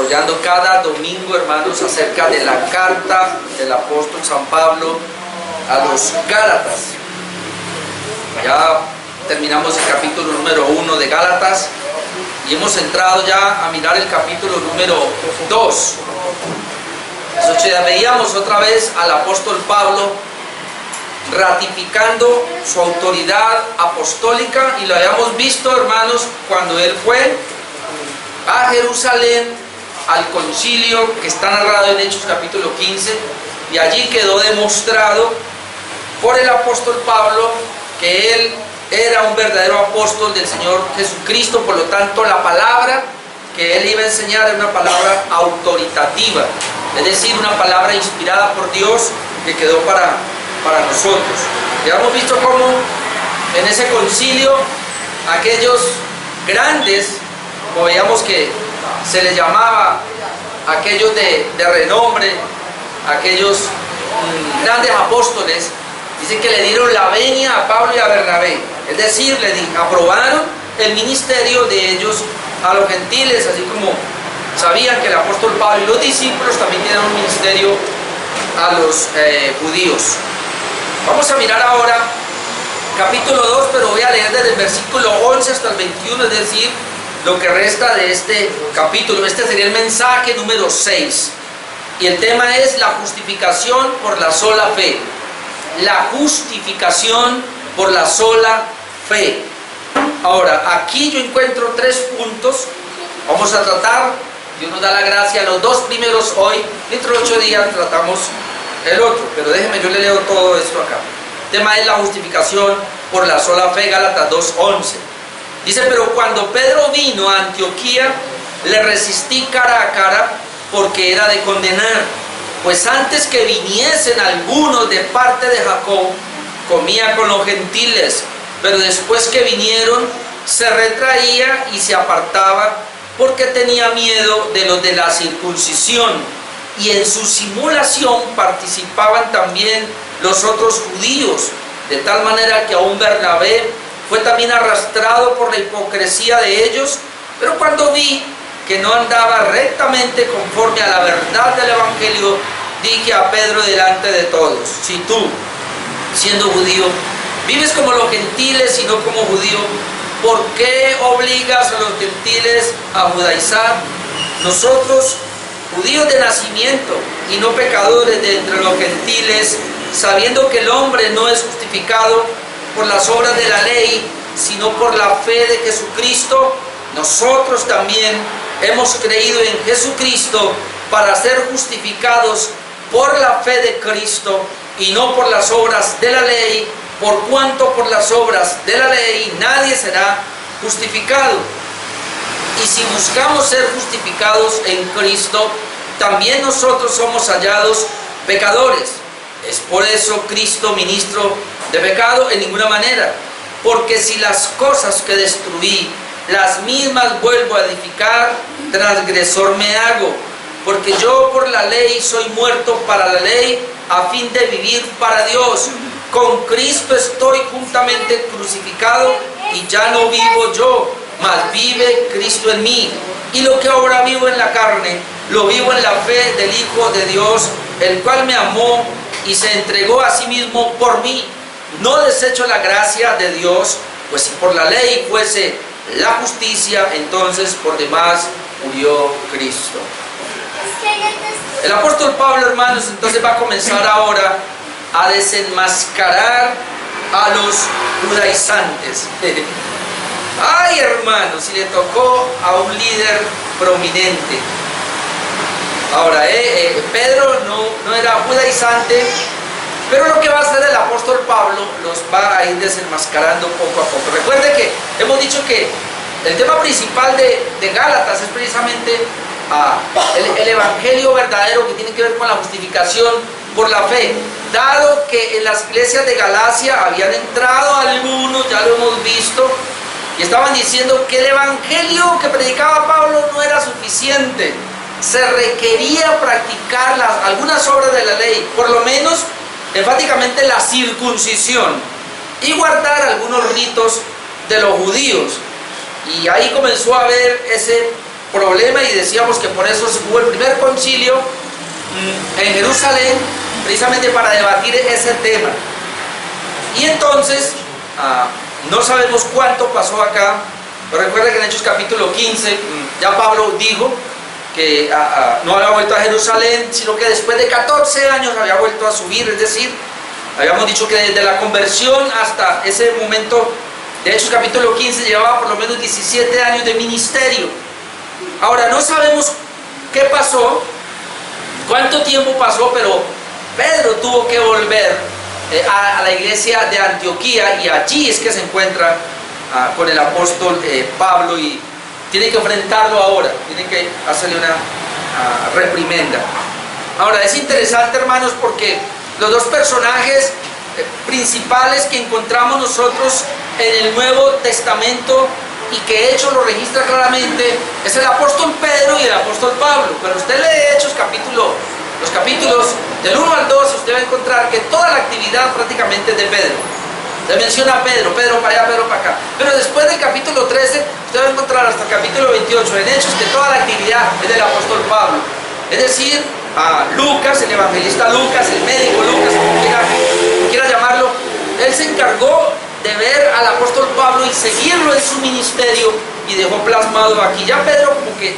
desarrollando cada domingo, hermanos, acerca de la carta del apóstol San Pablo a los Gálatas. Ya terminamos el capítulo número 1 de Gálatas y hemos entrado ya a mirar el capítulo número 2. Veíamos otra vez al apóstol Pablo ratificando su autoridad apostólica, y lo habíamos visto, hermanos, cuando él fue a Jerusalén al concilio que está narrado en Hechos capítulo 15, y allí quedó demostrado por el apóstol Pablo que él era un verdadero apóstol del Señor Jesucristo. Por lo tanto, la palabra que él iba a enseñar era una palabra autoritativa, es decir, una palabra inspirada por Dios que quedó para nosotros. Ya hemos visto cómo en ese concilio aquellos grandes, como veíamos que se les llamaba, aquellos de renombre, aquellos grandes apóstoles, dice que le dieron la venia a Pablo y a Bernabé, es decir, aprobaron el ministerio de ellos a los gentiles, así como sabían que el apóstol Pablo y los discípulos también tienen un ministerio a los judíos. Vamos a mirar ahora capítulo 2, pero voy a leer desde el versículo 11 hasta el 21, es decir, lo que resta de este capítulo. Este sería el mensaje número 6. Y el tema es la justificación por la sola fe. La justificación por la sola fe. Ahora, aquí yo encuentro 3 puntos. Vamos a tratar, Dios nos da la gracia, los 2 primeros hoy. Dentro de 8 días tratamos el otro, pero déjenme, yo le leo todo esto acá. El tema es la justificación por la sola fe, Gálatas 2:11. Dice: pero cuando Pedro vino a Antioquía, le resistí cara a cara, porque era de condenar, pues antes que viniesen algunos de parte de Jacob, comía con los gentiles, pero después que vinieron, se retraía y se apartaba, porque tenía miedo de los de la circuncisión. Y en su simulación participaban también los otros judíos, de tal manera que aún Bernabé fue también arrastrado por la hipocresía de ellos. Pero cuando vi que no andaba rectamente conforme a la verdad del Evangelio, dije a Pedro delante de todos: si tú, siendo judío, vives como los gentiles y no como judío, ¿por qué obligas a los gentiles a judaizar? Nosotros, judíos de nacimiento y no pecadores de entre los gentiles, sabiendo que el hombre no es justificado por las obras de la ley, sino por la fe de Jesucristo, nosotros también hemos creído en Jesucristo para ser justificados por la fe de Cristo y no por las obras de la ley, por cuanto por las obras de la ley nadie será justificado. Y si buscamos ser justificados en Cristo, también nosotros somos hallados pecadores. ¿Es por eso Cristo ministro de pecado? En ninguna manera. Porque si las cosas que destruí, las mismas vuelvo a edificar, transgresor me hago. Porque yo por la ley soy muerto para la ley, a fin de vivir para Dios. Con Cristo estoy juntamente crucificado, y ya no vivo yo, mas vive Cristo en mí. Y lo que ahora vivo en la carne, lo vivo en la fe del Hijo de Dios, el cual me amó y se entregó a sí mismo por mí. No desecho la gracia de Dios, pues si por la ley fuese la justicia, entonces por demás murió Cristo. El apóstol Pablo, hermanos, entonces va a comenzar ahora a desenmascarar a los judaizantes. Ay, hermanos, si le tocó a un líder prominente. Ahora, Pedro no era judaizante, pero lo que va a hacer el apóstol Pablo los va a ir desenmascarando poco a poco. Recuerde que hemos dicho que el tema principal de Gálatas es precisamente el evangelio verdadero, que tiene que ver con la justificación por la fe. Dado que en las iglesias de Galacia habían entrado algunos, ya lo hemos visto, y estaban diciendo que el evangelio que predicaba Pablo no era suficiente, se requería practicar algunas obras de la ley, por lo menos enfáticamente la circuncisión, y guardar algunos ritos de los judíos. Y ahí comenzó a haber ese problema y decíamos que por eso hubo el primer concilio en Jerusalén, precisamente para debatir ese tema. Y entonces, no sabemos cuánto pasó acá, pero recuerda que en Hechos capítulo 15, ya Pablo dijo que no había vuelto a Jerusalén, sino que después de 14 años había vuelto a subir, es decir, habíamos dicho que desde la conversión hasta ese momento de Hechos capítulo 15 llevaba por lo menos 17 años de ministerio. Ahora, no sabemos qué pasó, cuánto tiempo pasó, pero Pedro tuvo que volver a la iglesia de Antioquía, y allí es que se encuentra con el apóstol Pablo, y tiene que enfrentarlo ahora, tiene que hacerle una reprimenda. Ahora, es interesante, hermanos, porque los dos personajes principales que encontramos nosotros en el Nuevo Testamento y que Hechos lo registra claramente es el apóstol Pedro y el apóstol Pablo. Pero usted lee Hechos los capítulos del 1 al 2, usted va a encontrar que toda la actividad prácticamente es de Pedro. Se menciona a Pedro, Pedro para allá, Pedro para acá. Pero después del capítulo 13, usted va a encontrar hasta el capítulo 28 en Hechos que toda la actividad es del apóstol Pablo. Es decir, a Lucas, el evangelista Lucas, el médico Lucas, como quiera llamarlo, él se encargó de ver al apóstol Pablo y seguirlo en su ministerio, y dejó plasmado aquí. Ya Pedro como que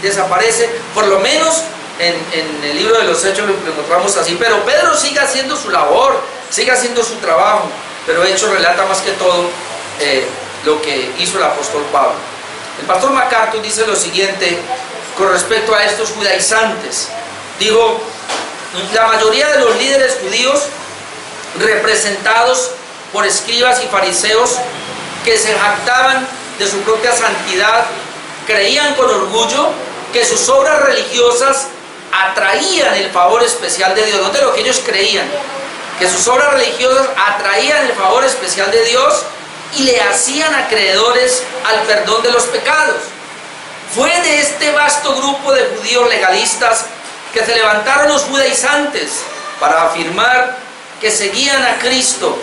desaparece, por lo menos en el libro de los Hechos lo encontramos así, pero Pedro sigue haciendo su labor, sigue haciendo su trabajo, pero Hechos relata más que todo lo que hizo el apóstol Pablo. El pastor MacArthur dice lo siguiente con respecto a estos judaizantes. Digo, la mayoría de los líderes judíos, representados por escribas y fariseos que se jactaban de su propia santidad, creían con orgullo que sus obras religiosas atraían el favor especial de Dios. Note lo que ellos creían, que sus obras religiosas atraían el favor especial de Dios y le hacían acreedores al perdón de los pecados. Fue de este vasto grupo de judíos legalistas que se levantaron los judaizantes para afirmar que seguían a Cristo,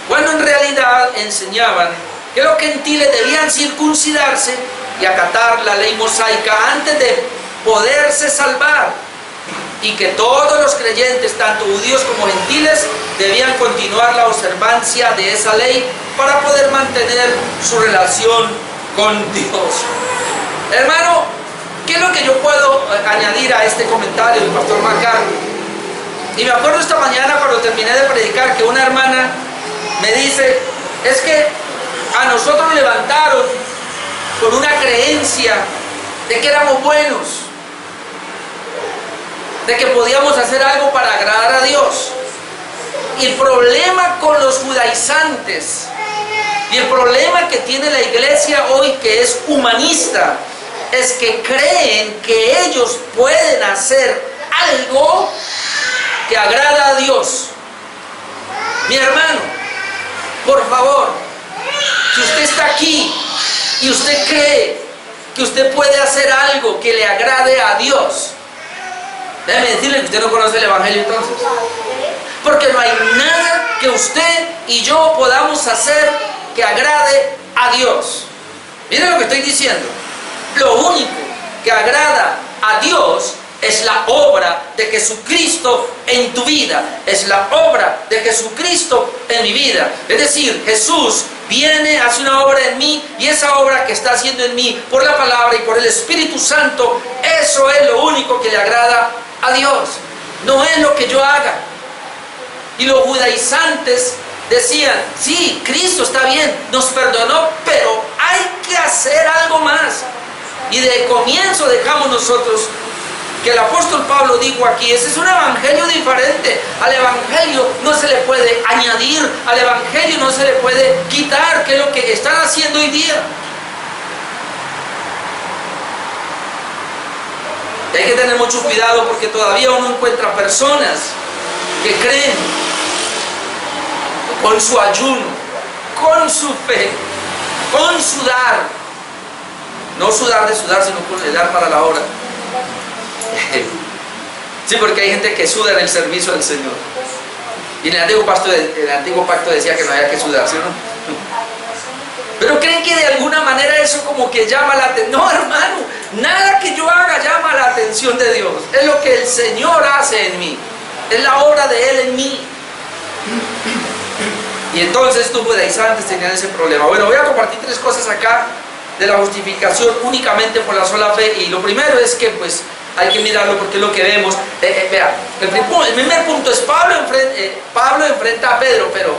cuando en realidad enseñaban que los gentiles debían circuncidarse y acatar la ley mosaica antes de poderse salvar, y que todos los creyentes, tanto judíos como gentiles, debían continuar la observancia de esa ley para poder mantener su relación con Dios. Hermano, ¿qué es lo que yo puedo añadir a este comentario del pastor MacArthur? Y me acuerdo esta mañana cuando terminé de predicar que una hermana me dice, es que a nosotros nos levantaron con una creencia de que éramos buenos, de que podíamos hacer algo para agradar a Dios. Y el problema con los judaizantes, y el problema que tiene la iglesia hoy, que es humanista, es que creen que ellos pueden hacer algo que agrada a Dios. Mi hermano, por favor, si usted está aquí y usted cree que usted puede hacer algo que le agrade a Dios, déjeme decirle que usted no conoce el Evangelio entonces. Porque no hay nada que usted y yo podamos hacer que agrade a Dios. Miren lo que estoy diciendo. Lo único que agrada a Dios es la obra de Jesucristo en tu vida, es la obra de Jesucristo en mi vida. Es decir, Jesús viene, hace una obra en mí, y esa obra que está haciendo en mí por la palabra y por el Espíritu Santo, eso es lo único que le agrada a Dios, no es lo que yo haga. Y los judaizantes decían, sí, Cristo está bien, nos perdonó, pero hay que hacer algo más. Y de comienzo dejamos nosotros que el apóstol Pablo dijo aquí, ese es un evangelio diferente. Al evangelio no se le puede añadir, al evangelio no se le puede quitar, que es lo que están haciendo hoy día. Y hay que tener mucho cuidado, porque todavía uno encuentra personas que creen con su ayuno, con su fe, con sudar, no sudar de sudar, sino con el dar para la obra. Sí, porque hay gente que suda en el servicio del Señor. Y en el antiguo pacto decía que no había que sudar, ¿sí o no? Pero creen que de alguna manera eso como que llama la atención. No, hermano, Nada que yo haga llama la atención de Dios. Es lo que el Señor hace en mí. Es la obra de Él en mí. Y entonces estos judaizantes tenían ese problema. Bueno, voy a compartir 3 cosas acá de la justificación únicamente por la sola fe. Y lo primero es que pues hay que mirarlo porque es lo que vemos. Vea, el primer punto es Pablo enfrenta a Pedro, pero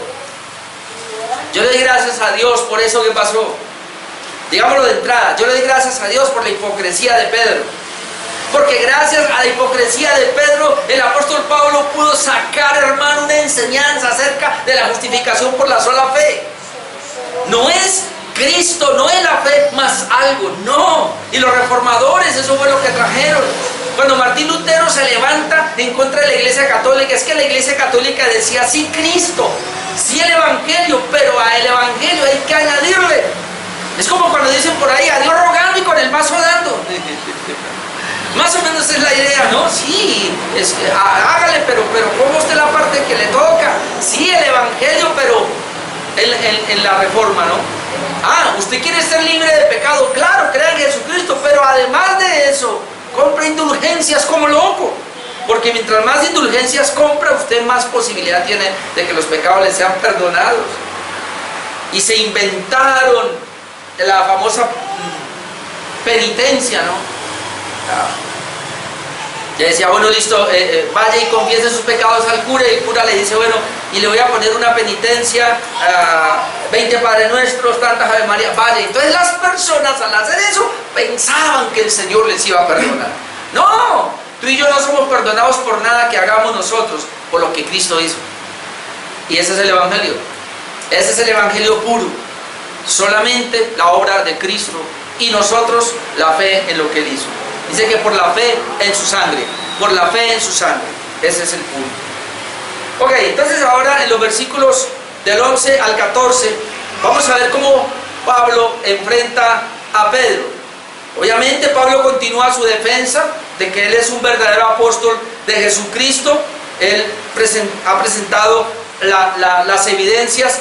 yo le doy gracias a Dios por eso que pasó. Digámoslo de entrada, yo le doy gracias a Dios por la hipocresía de Pedro. Porque gracias a la hipocresía de Pedro, el apóstol Pablo pudo sacar, hermano, una enseñanza acerca de la justificación por la sola fe. No es Cristo, no es la fe más algo, no. Y los reformadores, eso fue lo que trajeron. Cuando Martín Lutero se levanta en contra de la Iglesia Católica, es que la Iglesia Católica decía sí Cristo, sí el Evangelio, pero a el Evangelio hay que añadirle. Es como cuando dicen por ahí, a Dios rogando y con el mazo dando. Más o menos es la idea, ¿no? Sí, hágale, pero ¿cómo usted la parte que le toca? Sí, el Evangelio, pero en la reforma, ¿no? Usted quiere ser libre de pecado, claro, crea en Jesucristo, pero además de eso, compra indulgencias como loco. Porque mientras más indulgencias compra, usted más posibilidad tiene de que los pecados le sean perdonados. Y se inventaron la famosa penitencia, ¿no? Ya decía, bueno, listo, vaya y confiese sus pecados al cura, y el cura le dice, bueno, y le voy a poner una penitencia, 20 Padre Nuestros, tantas Ave María, vaya. Entonces las personas al hacer eso pensaban que el Señor les iba a perdonar. No, tú y yo no somos perdonados por nada que hagamos nosotros, por lo que Cristo hizo. Y ese es el Evangelio. Ese es el Evangelio puro. Solamente la obra de Cristo y nosotros la fe en lo que Él hizo. Dice que por la fe en su sangre, por la fe en su sangre. Ese es el punto. Ok, entonces ahora en los versículos del 11 al 14 vamos a ver cómo Pablo enfrenta a Pedro. Obviamente Pablo continúa su defensa de que él es un verdadero apóstol de Jesucristo. Él ha presentado las evidencias,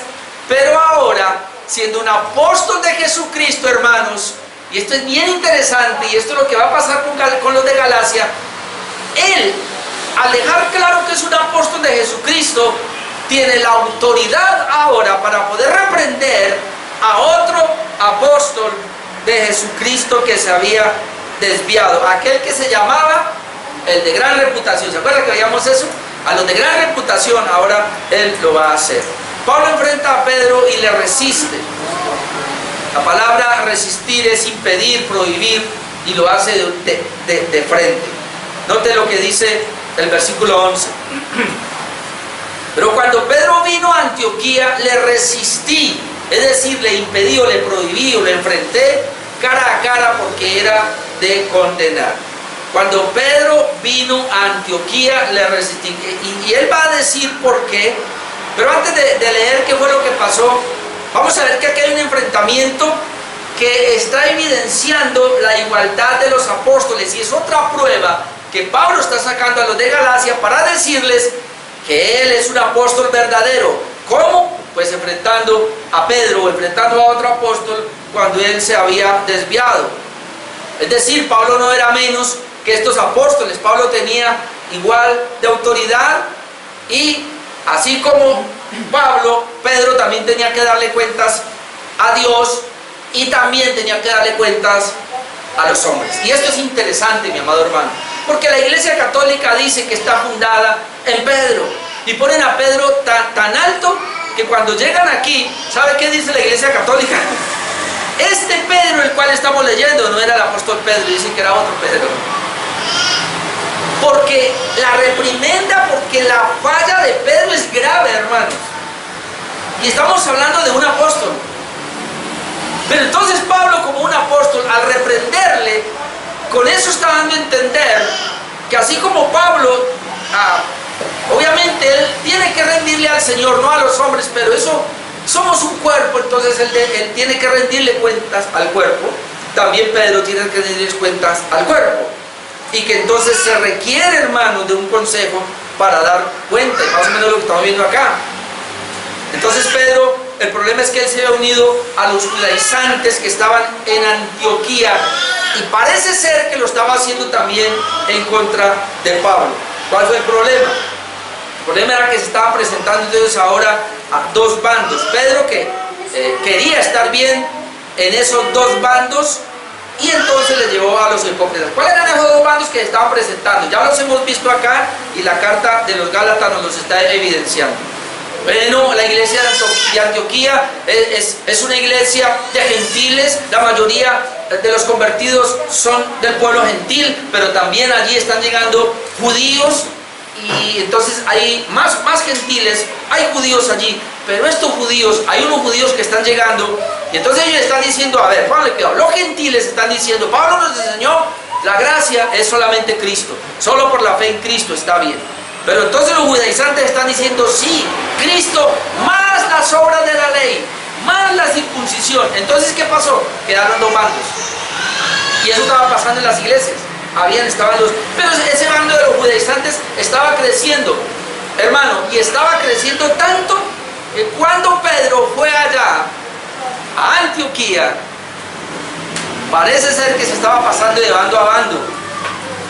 pero ahora, siendo un apóstol de Jesucristo, hermanos, y esto es bien interesante, y esto es lo que va a pasar con los de Galacia, él, al dejar claro que es un apóstol de Jesucristo, tiene la autoridad ahora para poder reprender a otro apóstol de Jesucristo que se había desviado, aquel que se llamaba el de gran reputación. ¿Se acuerdan que veíamos eso? A los de gran reputación ahora él lo va a hacer. Pablo enfrenta a Pedro y le resiste. La palabra resistir es impedir, prohibir, y lo hace de frente. Note lo que dice el versículo 11. Pero cuando Pedro vino a Antioquía, le resistí, es decir, le impedí o le prohibí o le enfrenté cara a cara porque era de condenar. Cuando Pedro vino a Antioquía, le resistí. Y él va a decir por qué. Pero antes de leer qué fue lo que pasó, vamos a ver que aquí hay un enfrentamiento que está evidenciando la igualdad de los apóstoles, y es otra prueba que Pablo está sacando a los de Galacia para decirles que él es un apóstol verdadero. ¿Cómo? Pues enfrentando a Pedro o enfrentando a otro apóstol cuando él se había desviado. Es decir, Pablo no era menos que estos apóstoles. Pablo tenía igual de autoridad, y así como Pablo, Pedro también tenía que darle cuentas a Dios y también tenía que darle cuentas a los hombres. Y esto es interesante, mi amado hermano, porque la Iglesia Católica dice que está fundada en Pedro, y ponen a Pedro tan alto que cuando llegan aquí, ¿sabe qué dice la Iglesia Católica? Este Pedro, el cual estamos leyendo, no era el apóstol Pedro, dicen que era otro Pedro. Porque la reprimenda, porque la falla de Pedro es grave, hermanos. Y estamos hablando de un apóstol. Pero entonces Pablo, como un apóstol, al reprenderle, con eso está dando a entender que así como Pablo, obviamente él tiene que rendirle al Señor, no a los hombres, pero eso, somos un cuerpo, entonces él tiene que rendirle cuentas al cuerpo. También Pedro tiene que rendirle cuentas al cuerpo. Y que entonces se requiere, hermanos, de un consejo para dar cuenta, y más o menos lo que estamos viendo acá. Entonces Pedro, el problema es que él se había unido a los judaizantes que estaban en Antioquía, Y parece ser que lo estaba haciendo también en contra de Pablo. ¿Cuál fue el problema? El problema era que se estaban presentando entonces ahora a dos bandos. Pedro, que quería estar bien en esos dos bandos, y entonces le llevó a los hipócritas. ¿Cuáles eran esos dos bandos que estaban presentando? Ya los hemos visto acá, y la carta de los Gálatas nos los está evidenciando. Bueno, la iglesia de Antioquía es una iglesia de gentiles. La mayoría de los convertidos son del pueblo gentil, pero también allí están llegando judíos, y entonces hay más gentiles, hay judíos allí, pero estos judíos, hay unos judíos que están llegando, y entonces ellos están diciendo, a ver, pónganle cuidado, los gentiles están diciendo, Pablo nos enseñó, la gracia es solamente Cristo, solo por la fe en Cristo está bien. Pero entonces los judaizantes están diciendo, sí, Cristo más las obras de la ley, más la circuncisión. Entonces, ¿qué pasó? Quedaron dos bandos. Y eso estaba pasando en las iglesias. Pero ese bando de los judaizantes estaba creciendo, hermano, y estaba creciendo tanto que cuando Pedro fue allá a Antioquía, parece ser que se estaba pasando de bando a bando.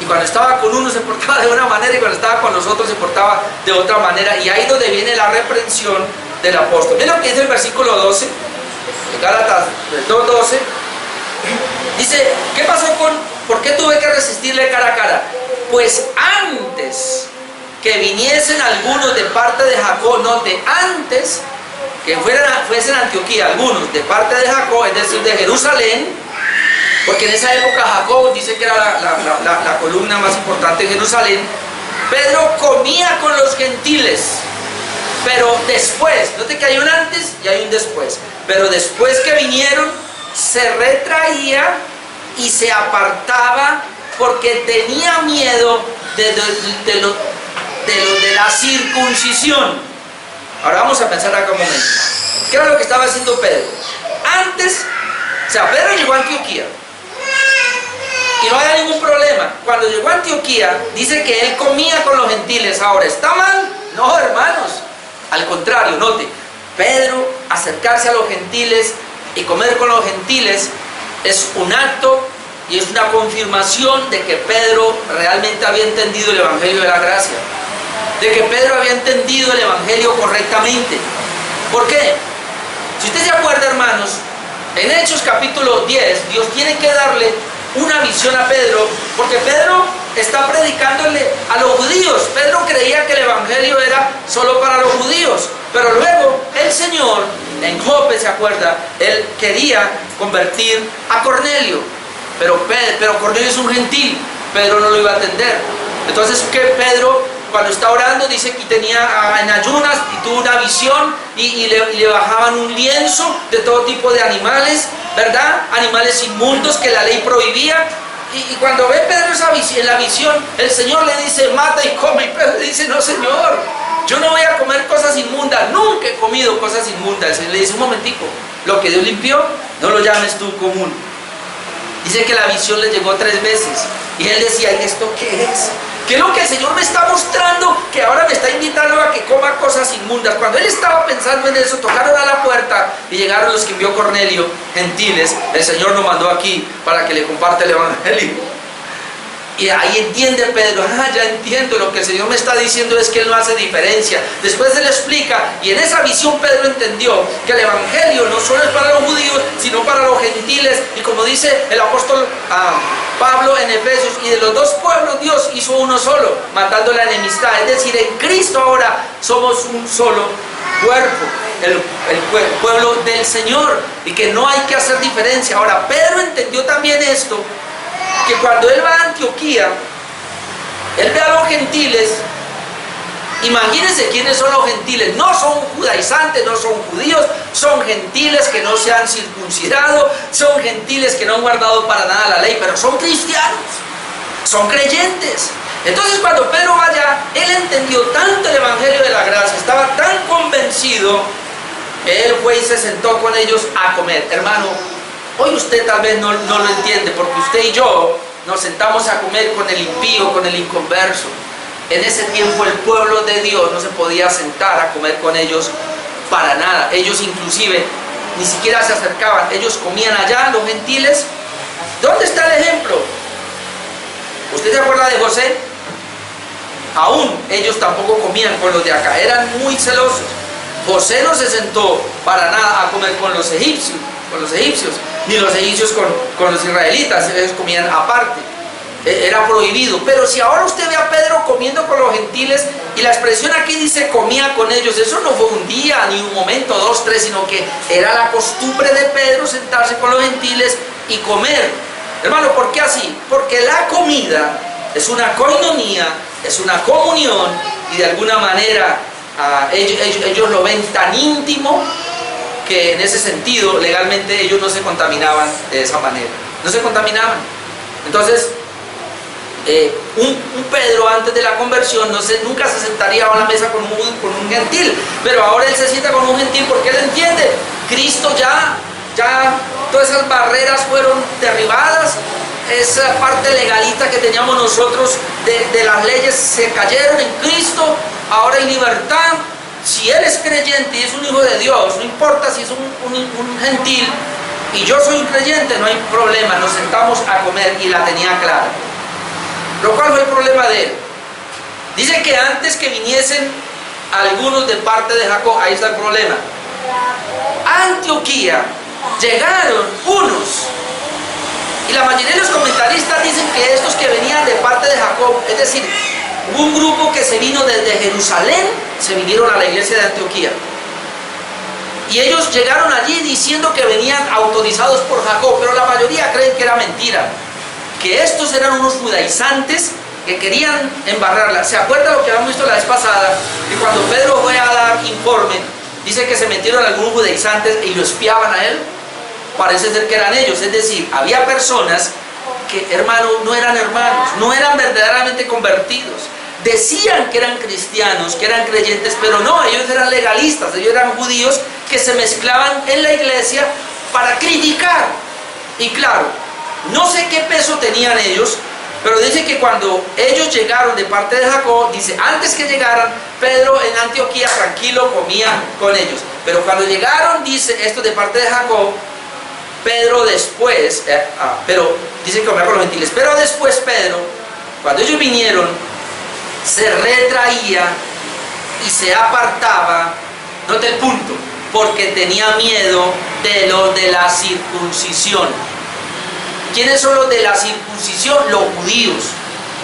Y cuando estaba con uno se portaba de una manera, y cuando estaba con los otros se portaba de otra manera. Y ahí es donde viene la reprensión del apóstol. Miren lo que dice el versículo 12 de Gálatas 2:12. Dice, ¿qué pasó por qué tuve que resistirle cara a cara? Pues antes que viniesen algunos de parte de Jacob, note, antes que fuesen a Antioquía algunos de parte de Jacob, es decir, de Jerusalén, porque en esa época Jacob dice que era la columna más importante en Jerusalén. Pedro comía con los gentiles, pero después, note que hay un antes y hay un después, pero después que vinieron, se retraía y se apartaba porque tenía miedo de la circuncisión. Ahora vamos a pensar acá un momento. ¿Qué era lo que estaba haciendo Pedro? Antes, o sea, Pedro llegó a Antioquía y no había ningún problema. Cuando llegó a Antioquía, dice que él comía con los gentiles. Ahora, ¿está mal? No, hermanos. Al contrario, note, Pedro acercarse a los gentiles y comer con los gentiles es un acto y es una confirmación de que Pedro realmente había entendido el Evangelio de la gracia, de que Pedro había entendido el Evangelio correctamente. ¿Por qué? Si usted se acuerda, hermanos, en Hechos capítulo 10, Dios tiene que darle una visión a Pedro, porque Pedro está predicándole a los judíos. Pedro creía que el Evangelio era solo para los judíos, pero luego el Señor, en Jope, ¿se acuerda? Él quería convertir a Cornelio, pero Cornelio es un gentil, Pedro no lo iba a atender. Entonces, que Pedro, cuando está orando, dice que tenía en ayunas y tuvo una visión y le bajaban un lienzo de todo tipo de animales, ¿verdad? Animales inmundos que la ley prohibía. Y cuando ve Pedro en la visión, el Señor le dice, mata y come. Y Pedro le dice, no, Señor, yo no voy a comer cosas inmundas, nunca he comido cosas inmundas. El Señor le dice, un momentico, lo que Dios limpió, no lo llames tú común. Dice que la visión le llegó 3 veces. Y él decía, ¿y esto qué es? ¿Qué es lo que el Señor me está mostrando? Que ahora me está invitando a que coma cosas inmundas. Cuando él estaba pensando en eso, tocaron a la puerta y llegaron los que envió Cornelio, gentiles. El Señor nos mandó aquí para que le comparte el Evangelio. Y ahí entiende Pedro, ya entiendo, lo que el Señor me está diciendo es que Él no hace diferencia. Después Él explica, y en esa visión Pedro entendió que el Evangelio no solo es para los judíos, sino para los gentiles. Y como dice el apóstol Pablo en Efesios, y de los dos pueblos Dios hizo uno solo, matando la enemistad. Es decir, en Cristo ahora somos un solo cuerpo, el pueblo del Señor, y que no hay que hacer diferencia. Ahora, Pedro entendió también esto, que cuando él va a Antioquía, él ve a los gentiles. Imagínense quiénes son los gentiles. No son judaizantes, no son judíos, son gentiles que no se han circuncidado, son gentiles que no han guardado para nada la ley, pero son cristianos, son creyentes. Entonces, cuando Pedro va allá, él entendió tanto el Evangelio de la gracia, estaba tan convencido, que él fue y se sentó con ellos a comer. Hermano, hoy usted tal vez no lo entiende, porque usted y yo nos sentamos a comer con el impío, con el inconverso. En ese tiempo el pueblo de Dios no se podía sentar a comer con ellos para nada. Ellos inclusive ni siquiera se acercaban. Ellos comían allá, los gentiles, ¿Dónde está el ejemplo? ¿Usted se acuerda de José? Aún ellos tampoco comían con los de acá, eran muy celosos. José no se sentó para nada a comer con los egipcios, ni los egipcios con los israelitas, ellos comían aparte. Era prohibido. Pero si ahora usted ve a Pedro comiendo con los gentiles, y la expresión aquí dice comía con ellos, eso no fue un día, ni un momento, 2, 3, sino que era la costumbre de Pedro sentarse con los gentiles y comer. Hermano, ¿por qué así? Porque la comida es una koinonía, es una comunión, y de alguna manera ellos lo ven tan íntimo que en ese sentido legalmente ellos no se contaminaban de esa manera, no se contaminaban. Entonces un Pedro antes de la conversión nunca se sentaría a la mesa con un gentil, pero ahora él se sienta con un gentil porque él entiende, Cristo ya todas esas barreras fueron derribadas, esa parte legalista que teníamos nosotros de las leyes se cayeron en Cristo, ahora hay libertad. Si él es creyente y es un hijo de Dios, no importa si es un gentil y yo soy un creyente, no hay problema, nos sentamos a comer, y la tenía clara. Pero ¿cuál fue el problema de él? Dice que antes que viniesen algunos de parte de Jacob, ahí está el problema. A Antioquía llegaron unos, y la mayoría de los comentaristas dicen que estos que venían de parte de Jacob, es decir, hubo un grupo que se vino desde Jerusalén, se vinieron a la iglesia de Antioquía. Y ellos llegaron allí diciendo que venían autorizados por Jacob, pero la mayoría creen que era mentira, que estos eran unos judaizantes que querían embarrarla. ¿Se acuerda lo que habíamos visto la vez pasada? Que cuando Pedro fue a dar informe, dice que se metieron algunos judaizantes y lo espiaban a él. Parece ser que eran ellos, es decir, había personas que, hermanos, no eran verdaderamente convertidos. Decían que eran cristianos, que eran creyentes, pero no, ellos eran legalistas, ellos eran judíos que se mezclaban en la iglesia para criticar. Y claro, no sé qué peso tenían ellos, pero dice que cuando ellos llegaron de parte de Jacob, dice, antes que llegaran, Pedro en Antioquía tranquilo comía con ellos. Pero cuando llegaron, dice, esto de parte de Jacob, Pedro después, pero dice que comía con los gentiles, pero después Pedro, cuando ellos vinieron, se retraía y se apartaba, note el punto, porque tenía miedo de los de la circuncisión. ¿Quiénes son los de la circuncisión? Los judíos,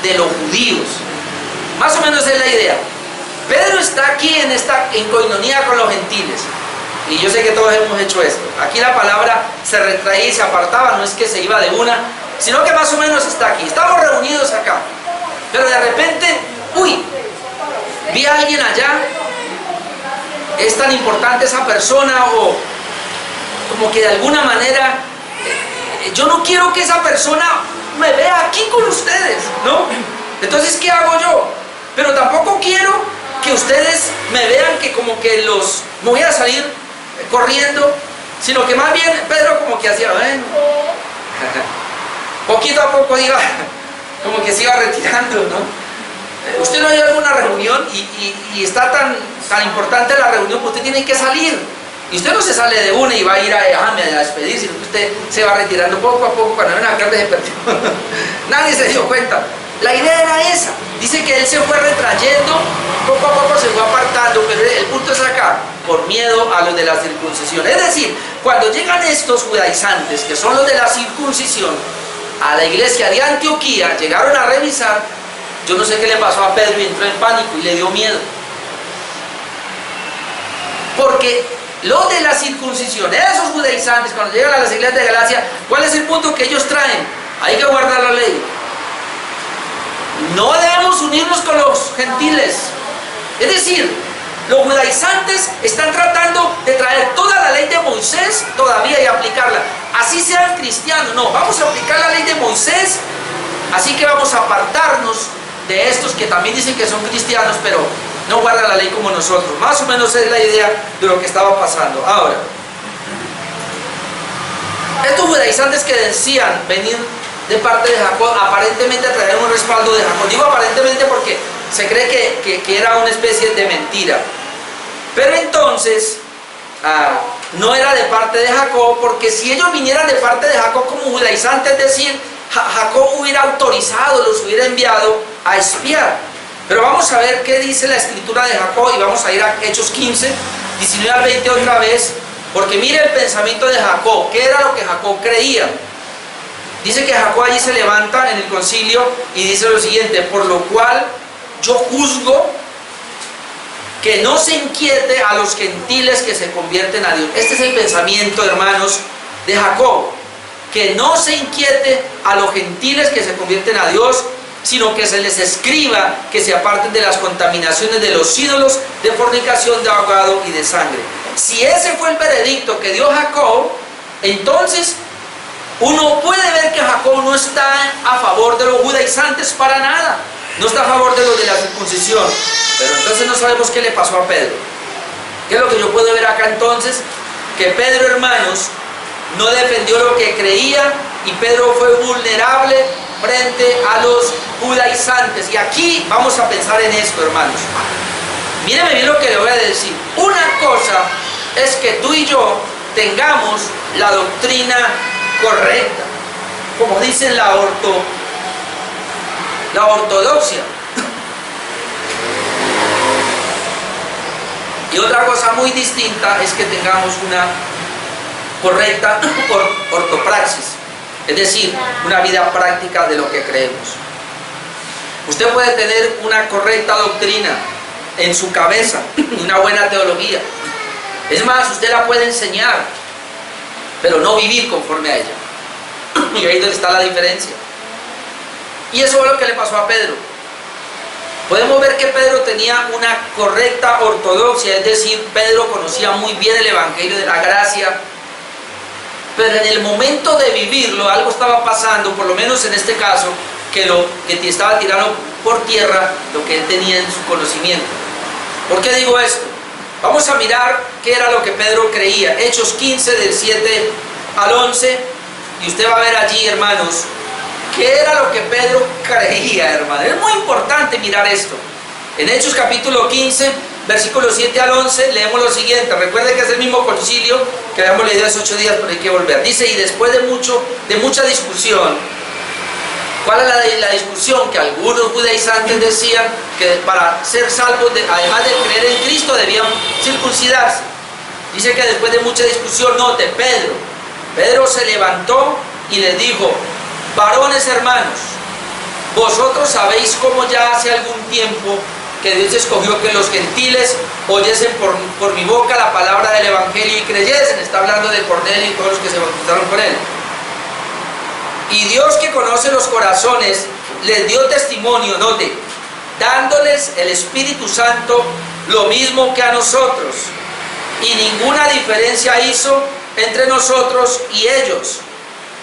de los judíos. Más o menos es la idea. Pedro está aquí en coinonía con los gentiles. Y yo sé que todos hemos hecho esto. Aquí la palabra se retraía y se apartaba, no es que se iba de una, sino que más o menos está aquí. Estamos reunidos acá. Pero de repente, vi a alguien allá, es tan importante esa persona, o como que de alguna manera, yo no quiero que esa persona me vea aquí con ustedes, ¿no? Entonces, ¿qué hago yo? Pero tampoco quiero que ustedes me vean que como que me voy a salir corriendo, sino que más bien Pedro como que hacía, bueno, poquito a poco iba, como que se iba retirando, ¿no? Usted no ha ido a alguna reunión y está tan importante la reunión que usted tiene que salir, y usted no se sale de una y va a ir a despedir, sino que usted se va retirando poco a poco. Cuando ven a quedar se perdió. Nadie se dio cuenta. La idea era esa. Dice que él se fue retrayendo, poco a poco se fue apartando, pero el punto es acá, por miedo a los de la circuncisión. Es decir, cuando llegan estos judaizantes, que son los de la circuncisión, a la iglesia de Antioquía, llegaron a revisar, yo no sé qué le pasó a Pedro y entró en pánico y le dio miedo. Porque los de la circuncisión, esos judaizantes, cuando llegan a las iglesias de Galacia, ¿cuál es el punto que ellos traen? Hay que guardar la ley. No debemos unirnos con los gentiles. Es decir, los judaizantes están tratando de traer toda la ley de Moisés todavía y aplicarla. Así sean cristianos, no, vamos a aplicar la ley de Moisés, así que vamos a apartarnos de estos que también dicen que son cristianos, pero no guardan la ley como nosotros. Más o menos es la idea de lo que estaba pasando. Ahora, estos judaizantes que decían venir de parte de Jacob, aparentemente traer un respaldo de Jacob. Digo aparentemente porque se cree que era una especie de mentira. Pero entonces, no era de parte de Jacob, porque si ellos vinieran de parte de Jacob como judaizantes, es decir, Jacob hubiera autorizado, los hubiera enviado a espiar. Pero vamos a ver qué dice la escritura de Jacob, y vamos a ir a Hechos 15, 19 al 20 otra vez, porque mire el pensamiento de Jacob. ¿Qué era lo que Jacob creía? Dice que Jacob allí se levanta en el concilio y dice lo siguiente: por lo cual yo juzgo que no se inquiete a los gentiles que se convierten a Dios. Este es el pensamiento, hermanos, de Jacob: que no se inquiete a los gentiles que se convierten a Dios, sino que se les escriba que se aparten de las contaminaciones de los ídolos, de fornicación, de ahogado y de sangre. Si ese fue el veredicto que dio Jacob, entonces uno puede ver que Jacob no está a favor de los judaizantes para nada, no está a favor de los de la circuncisión. Pero entonces no sabemos qué le pasó a Pedro. ¿Qué es lo que yo puedo ver acá entonces? Que Pedro, hermanos, no defendió lo que creía, y Pedro fue vulnerable frente a los judaizantes. Y aquí vamos a pensar en esto, hermanos. Míreme bien lo que le voy a decir. Una cosa es que tú y yo tengamos la doctrina correcta, como dicen la ortodoxia. Y otra cosa muy distinta es que tengamos una correcta ortopraxis, es decir, una vida práctica de lo que creemos. Usted puede tener una correcta doctrina en su cabeza, una buena teología. Es más, usted la puede enseñar, pero no vivir conforme a ella. Y ahí es donde está la diferencia. Y eso es lo que le pasó a Pedro. Podemos ver que Pedro tenía una correcta ortodoxia, es decir, Pedro conocía muy bien el evangelio de la gracia, pero en el momento de vivirlo algo estaba pasando, por lo menos en este caso, que estaba tirando por tierra lo que él tenía en su conocimiento. ¿Por qué digo esto? Vamos a mirar qué era lo que Pedro creía. Hechos 15 del 7 al 11, y usted va a ver allí, hermanos, qué era lo que Pedro creía, hermano. Es muy importante mirar esto. En Hechos capítulo 15, versículos 7 al 11, leemos lo siguiente. Recuerde que es el mismo concilio que habíamos leído hace 8 días, pero hay que volver. Dice: y después de mucha discusión. ¿Cuál es la discusión? Que algunos judaizantes decían que para ser salvos, además de creer en Cristo, debían circuncidarse. Dice que después de mucha discusión, note, Pedro se levantó y les dijo: varones hermanos, vosotros sabéis cómo ya hace algún tiempo que Dios escogió que los gentiles oyesen por mi boca la palabra del evangelio y creyesen. Está hablando de Cornelio y todos los que se bautizaron con él. Y Dios, que conoce los corazones, les dio testimonio, note, dándoles el Espíritu Santo lo mismo que a nosotros, y ninguna diferencia hizo entre nosotros y ellos,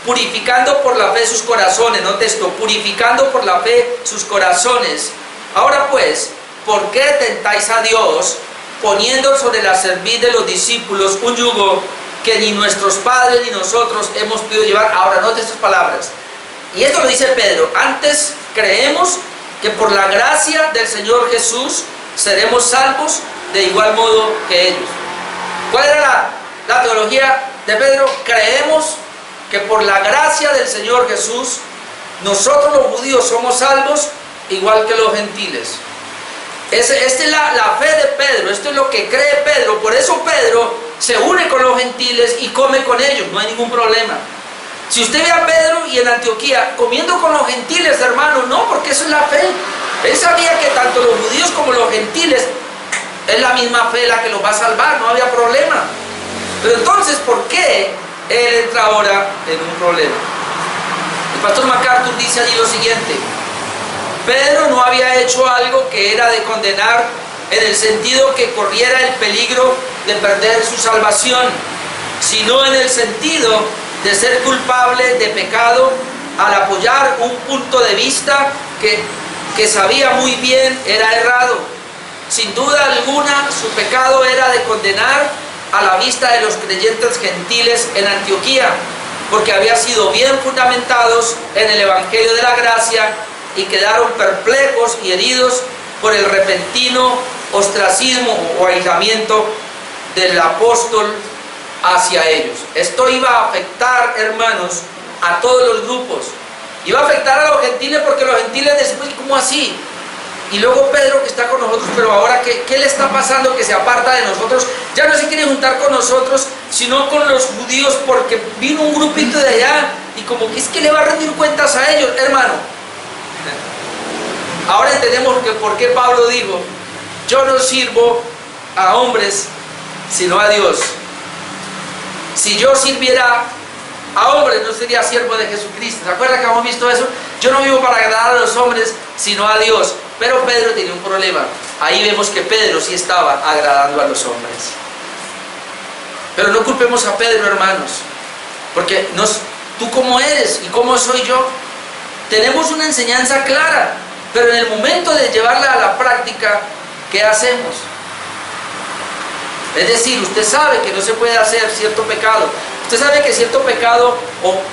purificando por la fe sus corazones. Note esto: purificando por la fe sus corazones. Ahora pues, ¿por qué tentáis a Dios, poniendo sobre la cerviz de los discípulos un yugo que ni nuestros padres ni nosotros hemos podido llevar? Ahora note estas palabras, y esto lo dice Pedro: antes creemos que por la gracia del Señor Jesús seremos salvos de igual modo que ellos. ¿Cuál era la teología de Pedro? Creemos que por la gracia del Señor Jesús nosotros los judíos somos salvos igual que los gentiles. Esta es la fe de Pedro, esto es lo que cree Pedro. Por eso Pedro se une con los gentiles y come con ellos, no hay ningún problema. Si usted ve a Pedro y en Antioquía comiendo con los gentiles, hermano, no, porque eso es la fe. Él sabía que tanto los judíos como los gentiles es la misma fe la que los va a salvar, no había problema. Pero entonces, ¿por qué él entra ahora en un problema? El pastor MacArthur dice allí lo siguiente: Pedro no había hecho algo que era de condenar en el sentido que corriera el peligro de perder su salvación, sino en el sentido de ser culpable de pecado al apoyar un punto de vista que sabía muy bien era errado. Sin duda alguna, su pecado era de condenar a la vista de los creyentes gentiles en Antioquía, porque había sido bien fundamentados en el Evangelio de la Gracia y quedaron perplejos y heridos por el repentino ostracismo o aislamiento del apóstol hacia ellos. Esto iba a afectar, hermanos, a todos los grupos. Iba a afectar a los gentiles porque los gentiles después, ¿cómo así? Y luego Pedro, que está con nosotros, pero ahora ¿qué le está pasando? Que se aparta de nosotros, ya no se quiere juntar con nosotros, sino con los judíos, porque vino un grupito de allá y como que es que le va a rendir cuentas a ellos, hermano. Ahora entendemos por qué Pablo dijo: yo no sirvo a hombres, sino a Dios. Si yo sirviera a hombres, no sería siervo de Jesucristo. ¿Se acuerdan que hemos visto eso? Yo no vivo para agradar a los hombres, sino a Dios. Pero Pedro tenía un problema. Ahí vemos que Pedro sí estaba agradando a los hombres. Pero no culpemos a Pedro, hermanos, porque tú como eres y como soy yo, tenemos una enseñanza clara, pero en el momento de llevarla a la práctica, ¿qué hacemos? Es decir, usted sabe que no se puede hacer cierto pecado, usted sabe que cierto pecado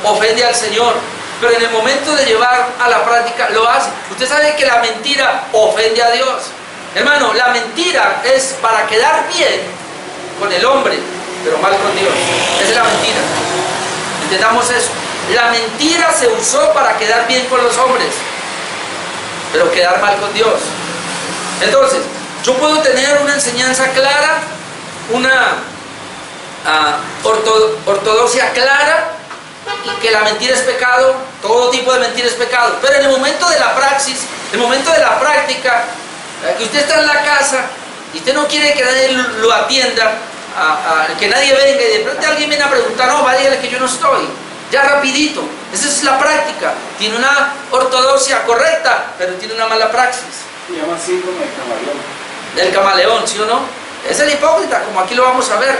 ofende al Señor, pero en el momento de llevar a la práctica lo hace. Usted sabe que la mentira ofende a Dios. Hermano, la mentira es para quedar bien con el hombre, pero mal con Dios. Esa es la mentira. Entendamos eso. La mentira se usó para quedar bien con los hombres, pero quedar mal con Dios. Entonces, yo puedo tener una enseñanza clara, una ortodoxia clara, y que la mentira es pecado, todo tipo de mentira es pecado, pero en el momento de la praxis, en el momento de la práctica, que usted está en la casa y usted no quiere que nadie lo atienda, que nadie venga y de pronto alguien viene a preguntar: no, dígale que yo no estoy, ya rapidito. Esa es la práctica. Tiene una ortodoxia correcta, pero tiene una mala praxis. Se llama síndrome del camaleón. Del camaleón, ¿sí o no? Es el hipócrita, como aquí lo vamos a ver.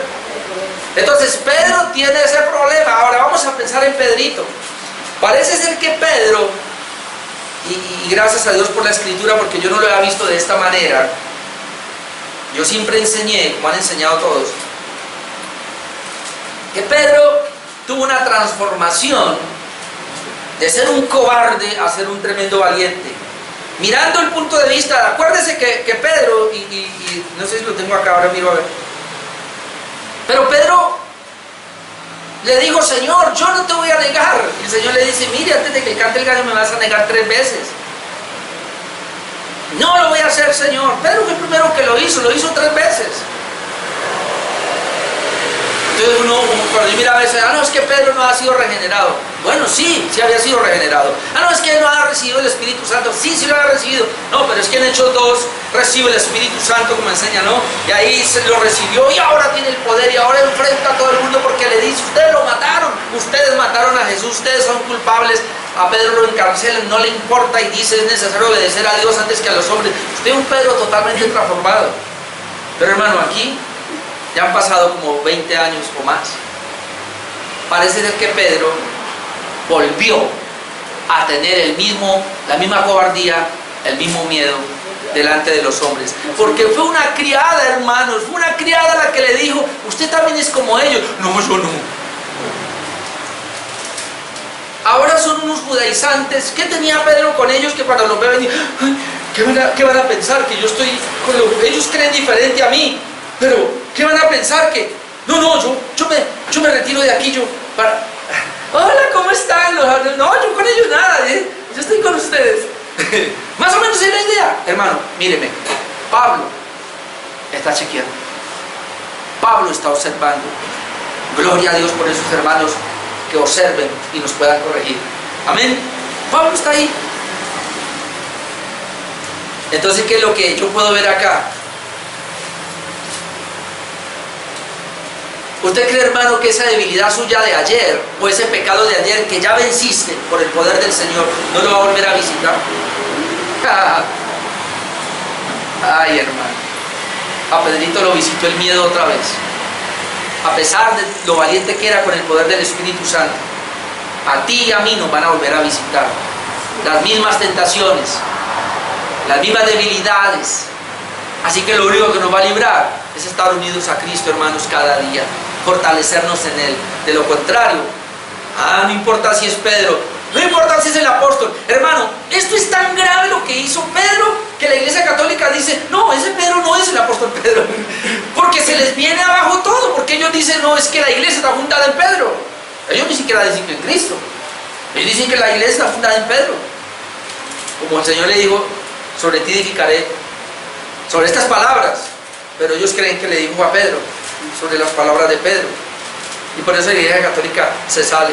Entonces Pedro tiene ese problema. Ahora vamos a pensar en Pedrito. Parece ser que Pedro, y gracias a Dios por la escritura, porque yo no lo había visto de esta manera, yo siempre enseñé, como han enseñado todos, que Pedro tuvo una transformación de ser un cobarde a ser un tremendo valiente. Mirando el punto de vista, acuérdese que Pedro, y no sé si lo tengo acá, ahora miro a ver, pero Pedro le dijo: Señor, yo no te voy a negar. Y el Señor le dice: mire, antes de que cante el gallo me vas a negar 3 veces. No lo voy a hacer, Señor. Pedro fue el primero que lo hizo 3 veces. Entonces uno, cuando yo mira a veces: no, es que Pedro no ha sido regenerado. Bueno, sí había sido regenerado. No, es que no ha recibido el Espíritu Santo. Sí lo ha recibido. No, pero es que en Hechos 2 recibe el Espíritu Santo, como enseña, ¿no? Y ahí se lo recibió y ahora tiene el poder y ahora enfrenta a todo el mundo porque le dice: ustedes lo mataron, ustedes mataron a Jesús, ustedes son culpables. A Pedro lo encarcelan, no le importa y dice: es necesario obedecer a Dios antes que a los hombres. Usted es un Pedro totalmente transformado. Pero hermano, aquí ya han pasado como 20 años o más. Parece ser que Pedro volvió a tener la misma cobardía, el mismo miedo delante de los hombres. Porque fue una criada, hermanos, fue una criada la que le dijo: usted también es como ellos. No, yo no. Ahora son unos judaizantes. ¿Qué tenía Pedro con ellos? Que cuando los ven, ¿qué van a pensar? Que yo estoy con los... Ellos creen diferente a mí. Pero, ¿qué van a pensar? Que no, yo me retiro de aquí, hola, ¿cómo están? No, yo con ellos nada, yo estoy con ustedes. Más o menos es la idea. Hermano, míreme, Pablo está chequeando, Pablo está observando. Gloria a Dios por esos hermanos que observen y nos puedan corregir. Amén. Pablo está ahí. Entonces, ¿qué es lo que yo puedo ver acá? ¿Usted cree, hermano, que esa debilidad suya de ayer, o ese pecado de ayer que ya venciste por el poder del Señor, no lo va a volver a visitar? Ay, hermano, a Pedrito lo visitó el miedo otra vez. A pesar de lo valiente que era con el poder del Espíritu Santo, a ti y a mí nos van a volver a visitar las mismas tentaciones, las mismas debilidades. Así que lo único que nos va a librar es estar unidos a Cristo, hermanos, cada día, fortalecernos en Él. De lo contrario, no importa si es Pedro, no importa si es el apóstol. Hermano, esto es tan grave lo que hizo Pedro, que la Iglesia Católica dice: no, ese Pedro no es el apóstol Pedro, porque se les viene abajo todo, porque ellos dicen: no, es que la Iglesia siquiera dicen que en Cristo. Ellos dicen que la iglesia está fundada en Pedro. Como el Señor le dijo, sobre ti edificaré, sobre estas palabras. Pero ellos creen que le dijo a Pedro, sobre las palabras de Pedro. Y por eso la Iglesia Católica se sale.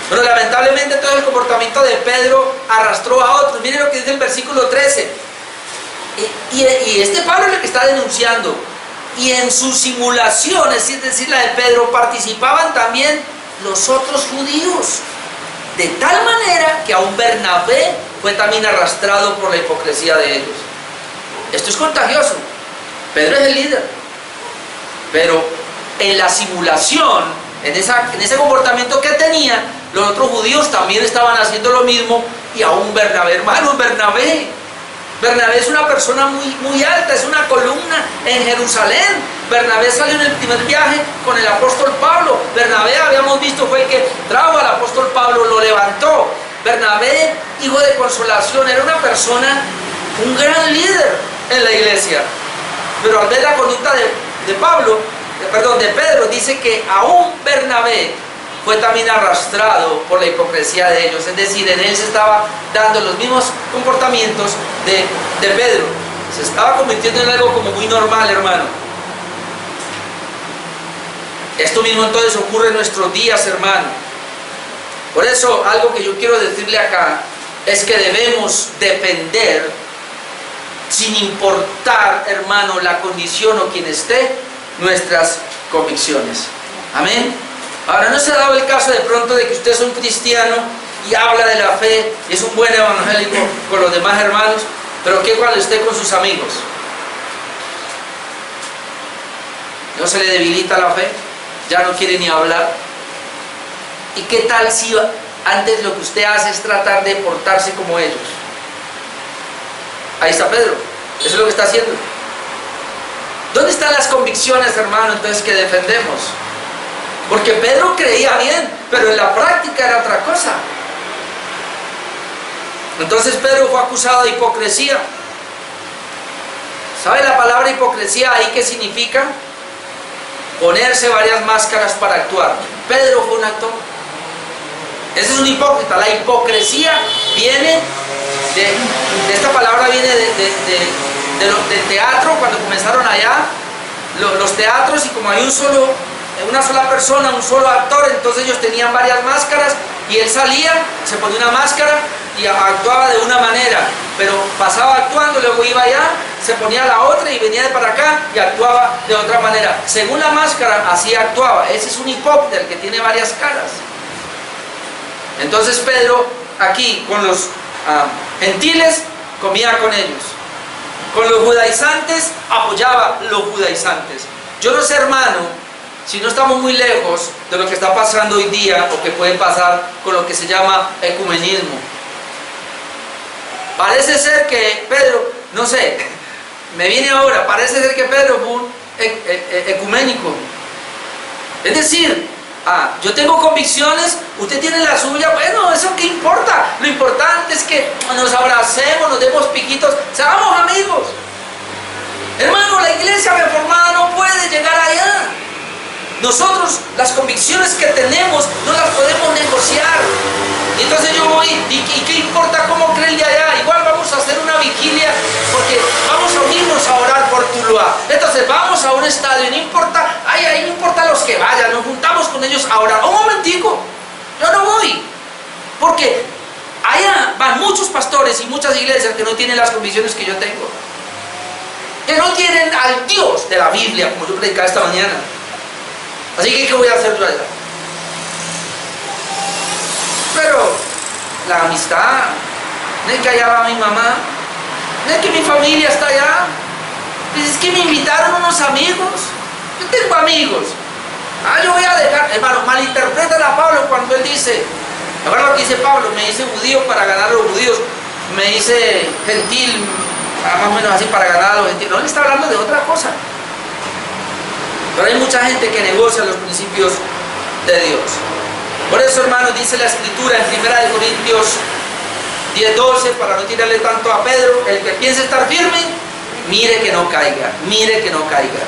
Pero lamentablemente todo el comportamiento de Pedro arrastró a otros. Miren lo que dice el versículo 13. Y este Pablo es el que está denunciando. Y en sus simulaciones, es decir, la de Pedro, participaban también los otros judíos. De tal manera que aún Bernabé fue también arrastrado por la hipocresía de ellos. Esto es contagioso. Pedro es el líder. Pero en la simulación, en ese comportamiento que tenía, los otros judíos también estaban haciendo lo mismo. Y aún Bernabé, hermanos, Bernabé es una persona muy alta, es una columna en Jerusalén. Bernabé salió en el primer viaje con el apóstol Pablo. Bernabé, habíamos visto, fue el que trajo al apóstol Pablo, lo levantó. Bernabé, hijo de consolación, era una persona, un gran líder en la iglesia. Pero al ver la conducta de Pedro, dice que aún Bernabé fue también arrastrado por la hipocresía de ellos. Es decir, en él se estaba dando los mismos comportamientos de Pedro. Se estaba convirtiendo en algo como muy normal, hermano. Esto mismo entonces ocurre en nuestros días, hermano. Por eso, algo que yo quiero decirle acá es que debemos depender, sin importar, hermano, la condición o quien esté, nuestras convicciones. Amén. Ahora, ¿no se ha dado el caso de pronto de que usted es un cristiano y habla de la fe y es un buen evangélico con los demás hermanos, pero qué cuando esté con sus amigos? ¿No se le debilita la fe? ¿Ya no quiere ni hablar? ¿Y qué tal si antes lo que usted hace es tratar de portarse como ellos? Ahí está Pedro, eso es lo que está haciendo. ¿Dónde están las convicciones, hermano, entonces que defendemos? Porque Pedro creía bien, pero en la práctica era otra cosa. Entonces Pedro fue acusado de hipocresía. ¿Sabe la palabra hipocresía ahí qué significa? Ponerse varias máscaras para actuar. Pedro fue un actor. Ese es un hipócrita. La hipocresía viene de esta palabra, viene del teatro, cuando comenzaron allá los teatros, y como hay una sola persona, un solo actor, entonces ellos tenían varias máscaras y él salía, se ponía una máscara y actuaba de una manera, pero pasaba actuando, luego iba allá, se ponía la otra y venía de para acá y actuaba de otra manera. Según la máscara, así actuaba. Ese es un hipócrita, el que tiene varias caras. Entonces Pedro aquí con los gentiles comía con ellos, con los judaizantes apoyaba los judaizantes. Yo no sé, hermano, si no estamos muy lejos de lo que está pasando hoy día o que puede pasar con lo que se llama ecumenismo. Parece ser que Pedro, no sé, me viene ahora, parece ser que Pedro fue un ecuménico. Es decir, yo tengo convicciones, usted tiene la suya, bueno, ¿eso qué importa? Lo importante es que nos abracemos, nos demos piquitos, seamos amigos. Hermano, la iglesia reformada no puede llegar allá. Nosotros, las convicciones que tenemos, no las podemos negociar. Y entonces yo voy, ¿y qué importa cómo cree el de allá? Igual vamos a hacer una vigilia, porque vamos a unirnos a orar por Tuluá. Entonces vamos a un estadio, no importa, ahí no importa los que vayan, nos juntamos con ellos a orar. Un momentico, yo no voy, porque allá van muchos pastores y muchas iglesias que no tienen las convicciones que yo tengo, que no tienen al Dios de la Biblia, como yo predicaba esta mañana. Así que, ¿qué voy a hacer yo allá? Pero la amistad, no es que allá va mi mamá, no es que mi familia está allá, pues es que me invitaron unos amigos. Yo tengo amigos. Yo voy a dejar, hermano, malinterpretan a Pablo cuando él dice, ahora lo que dice Pablo, me dice judío para ganar a los judíos, me dice gentil, más o menos así, para ganar a los gentiles. No, él está hablando de otra cosa. Pero hay mucha gente que negocia los principios de Dios. Por eso, hermanos, dice la Escritura en 1 Corintios 10:12, para no tirarle tanto a Pedro, el que piense estar firme, mire que no caiga, mire que no caiga.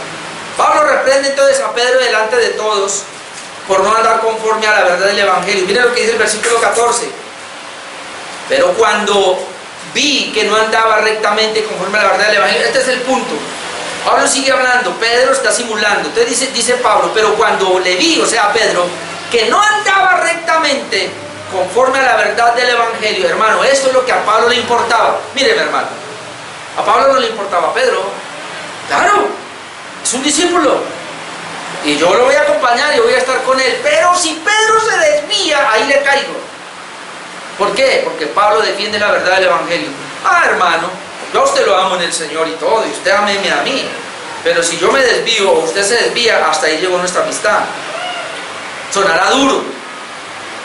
Pablo reprende entonces a Pedro delante de todos por no andar conforme a la verdad del Evangelio. Mire lo que dice el versículo 14. Pero cuando vi que no andaba rectamente conforme a la verdad del Evangelio, este es el punto. Pablo sigue hablando, Pedro está simulando. Entonces dice Pablo, pero cuando le vi, o sea, a Pedro, que no andaba rectamente conforme a la verdad del Evangelio, hermano, esto es lo que a Pablo le importaba. Míreme, hermano, a Pablo no le importaba a Pedro. Claro, es un discípulo y yo lo voy a acompañar y voy a estar con él, pero si Pedro se desvía, ahí le caigo. ¿Por qué? Porque Pablo defiende la verdad del Evangelio. Ah, hermano, yo a usted lo amo en el Señor y todo, y usted ámeme a mí, pero si yo me desvío o usted se desvía, hasta ahí llegó nuestra amistad. Sonará duro,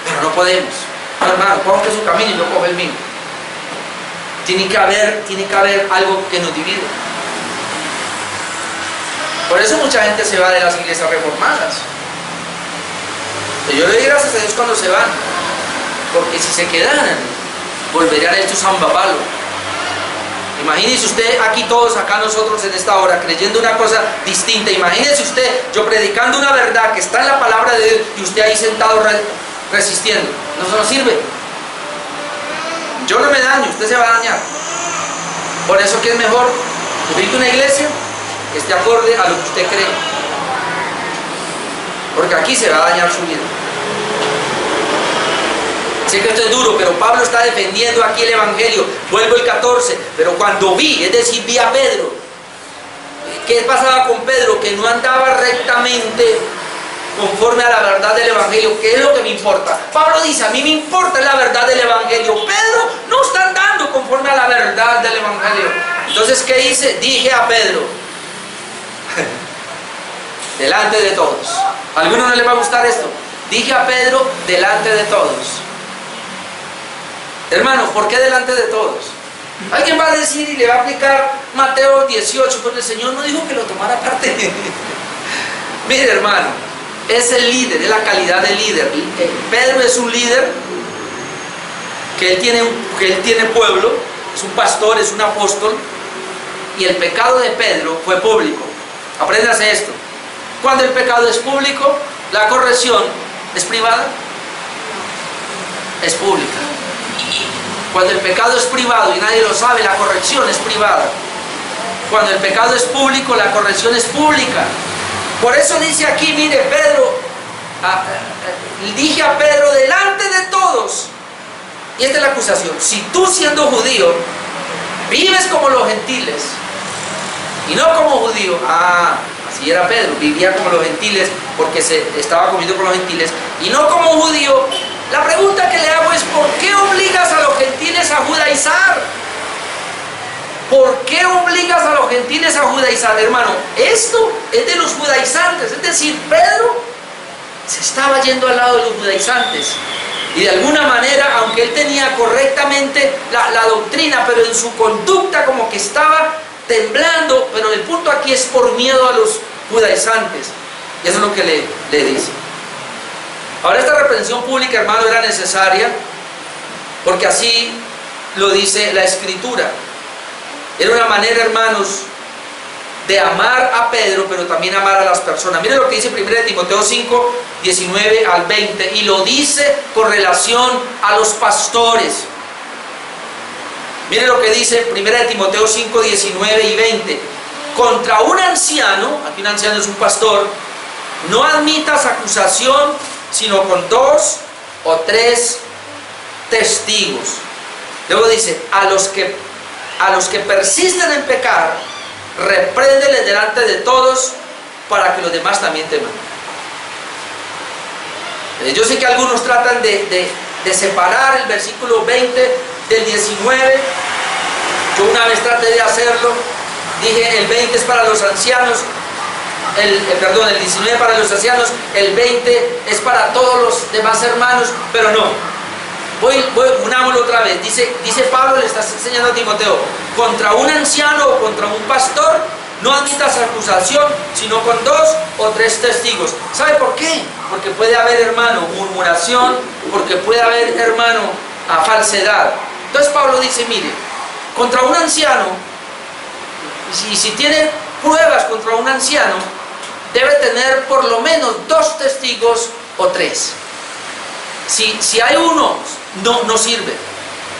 pero no podemos. No, hermano, coja usted su camino y yo cojo el mío. Tiene que haber algo que nos divide. Por eso mucha gente se va de las iglesias reformadas. Yo le doy gracias a Dios cuando se van, porque si se quedaran, volverían hechos a un babalo. Imagínese usted aquí todos, acá nosotros en esta hora, creyendo una cosa distinta. Imagínese usted, yo predicando una verdad que está en la palabra de Dios y usted ahí sentado resistiendo. No se nos sirve. Yo no me daño, usted se va a dañar. Por eso que es mejor que una iglesia que esté acorde a lo que usted cree. Porque aquí se va a dañar su vida. Sé que esto es duro, pero Pablo está defendiendo aquí el Evangelio. Vuelvo el 14, pero cuando vi, es decir, vi a Pedro. ¿Qué pasaba con Pedro? Que no andaba rectamente conforme a la verdad del Evangelio. ¿Qué es lo que me importa? Pablo dice, a mí me importa la verdad del Evangelio. Pedro no está andando conforme a la verdad del Evangelio. Entonces, ¿qué hice? Dije a Pedro, delante de todos. ¿A alguno no le va a gustar esto? Dije a Pedro, delante de todos. Hermano, ¿por qué delante de todos? Alguien va a decir y le va a aplicar Mateo 18, porque el Señor no dijo que lo tomara aparte. Mire, hermano, es el líder, es la calidad del líder. Pedro es un líder, que él tiene pueblo, es un pastor, es un apóstol, y el pecado de Pedro fue público. Apréndase esto. Cuando el pecado es público, la corrección es privada, es pública. Cuando el pecado es privado y nadie lo sabe, la corrección es privada. Cuando el pecado es público, la corrección es pública. Por eso dice aquí, mire, Pedro, dije a Pedro delante de todos, y esta es la acusación: si tú, siendo judío, vives como los gentiles y no como judío, así era Pedro, vivía como los gentiles porque se estaba comiendo con los gentiles y no como judío. La pregunta que le hago es: ¿por qué obligas a los gentiles a judaizar? ¿Por qué obligas a los gentiles a judaizar, hermano? Esto es de los judaizantes, es decir, Pedro se estaba yendo al lado de los judaizantes. Y de alguna manera, aunque él tenía correctamente la doctrina, pero en su conducta como que estaba temblando, pero el punto aquí es por miedo a los judaizantes. Y eso es lo que le dice. Ahora, esta reprensión pública, hermano, era necesaria, porque así lo dice la Escritura. Era una manera, hermanos, de amar a Pedro, pero también amar a las personas. Miren lo que dice 1 Timoteo 5, 19 al 20, y lo dice con relación a los pastores. Miren lo que dice 1 Timoteo 5, 19 y 20. Contra un anciano, aquí un anciano es un pastor, no admitas acusación, sino con 2 o 3 testigos. Luego dice, a los que persisten en pecar, repréndeles delante de todos, para que los demás también teman. Yo sé que algunos tratan de separar el versículo 20 del 19. Yo una vez traté de hacerlo, dije el 20 es para los ancianos, el 19 para los ancianos, el 20 es para todos los demás hermanos, pero no. Unámoslo otra vez. Dice Pablo, le está enseñando a Timoteo: contra un anciano o contra un pastor no admitas acusación, sino con 2 o 3 testigos. ¿Sabe por qué? Porque puede haber, hermano, murmuración, porque puede haber, hermano, falsedad. Entonces Pablo dice, mire, contra un anciano, si tiene pruebas contra un anciano, debe tener por lo menos 2 testigos o 3. Si hay uno, no sirve.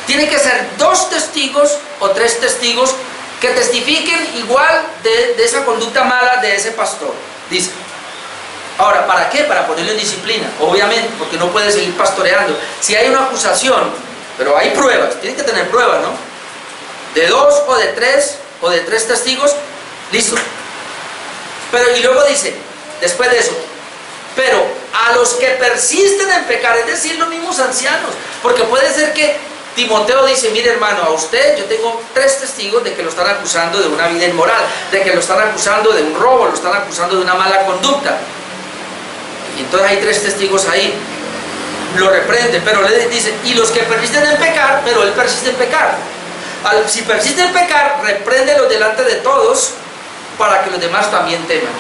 Tiene que ser 2 testigos o 3 testigos que testifiquen igual de esa conducta mala de ese pastor. Dice. Ahora, ¿para qué? Para ponerlo en disciplina, obviamente, porque no puede seguir pastoreando. Si hay una acusación, pero hay pruebas, tienen que tener pruebas, ¿no? De 2 o de 3 testigos, listo. Pero y luego dice, después de eso, pero a los que persisten en pecar, es decir, los mismos ancianos, porque puede ser que Timoteo dice, mire hermano, a usted yo tengo 3 testigos de que lo están acusando de una vida inmoral, de que lo están acusando de un robo, lo están acusando de una mala conducta. Y entonces hay 3 testigos ahí, lo reprende, pero le dice, y los que persisten en pecar, pero él persiste en pecar. Si persiste en pecar, repréndelos delante de todos, para que los demás también teman.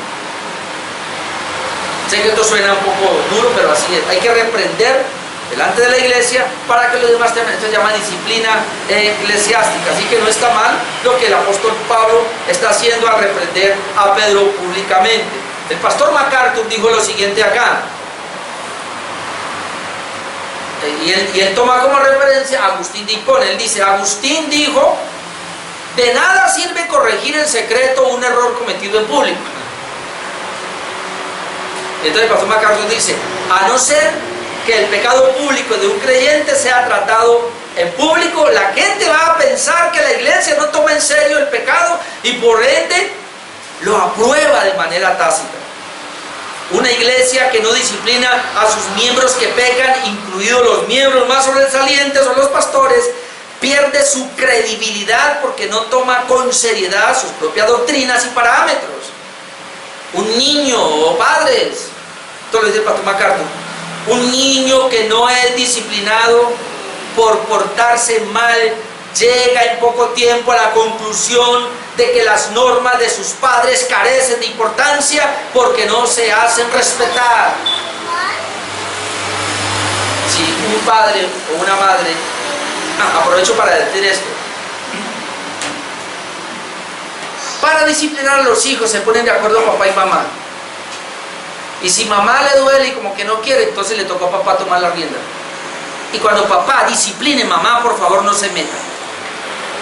Sé que esto suena un poco duro, pero así es. Hay que reprender delante de la iglesia para que los demás teman. Esto se llama disciplina eclesiástica. Así que no está mal lo que el apóstol Pablo está haciendo al reprender a Pedro públicamente. El pastor MacArthur dijo lo siguiente acá. Y él toma como referencia a Agustín de Hipona. Él dice, Agustín dijo, de nada sirve corregir en secreto un error cometido en público. Entonces el pastor MacArthur dice, a no ser que el pecado público de un creyente sea tratado en público, la gente va a pensar que la iglesia no toma en serio el pecado y por ende lo aprueba de manera tácita. Una iglesia que no disciplina a sus miembros que pecan, incluidos los miembros más sobresalientes o los pastores, pierde su credibilidad porque no toma con seriedad sus propias doctrinas y parámetros. Un niño o padres, esto lo dice el pastor MacArthur, un niño que no es disciplinado por portarse mal, llega en poco tiempo a la conclusión de que las normas de sus padres carecen de importancia porque no se hacen respetar. Si un padre o una madre, aprovecho para decir esto, para disciplinar a los hijos se ponen de acuerdo papá y mamá. Y si mamá le duele y como que no quiere, entonces le tocó a papá tomar la rienda. Y cuando papá discipline, mamá por favor no se meta.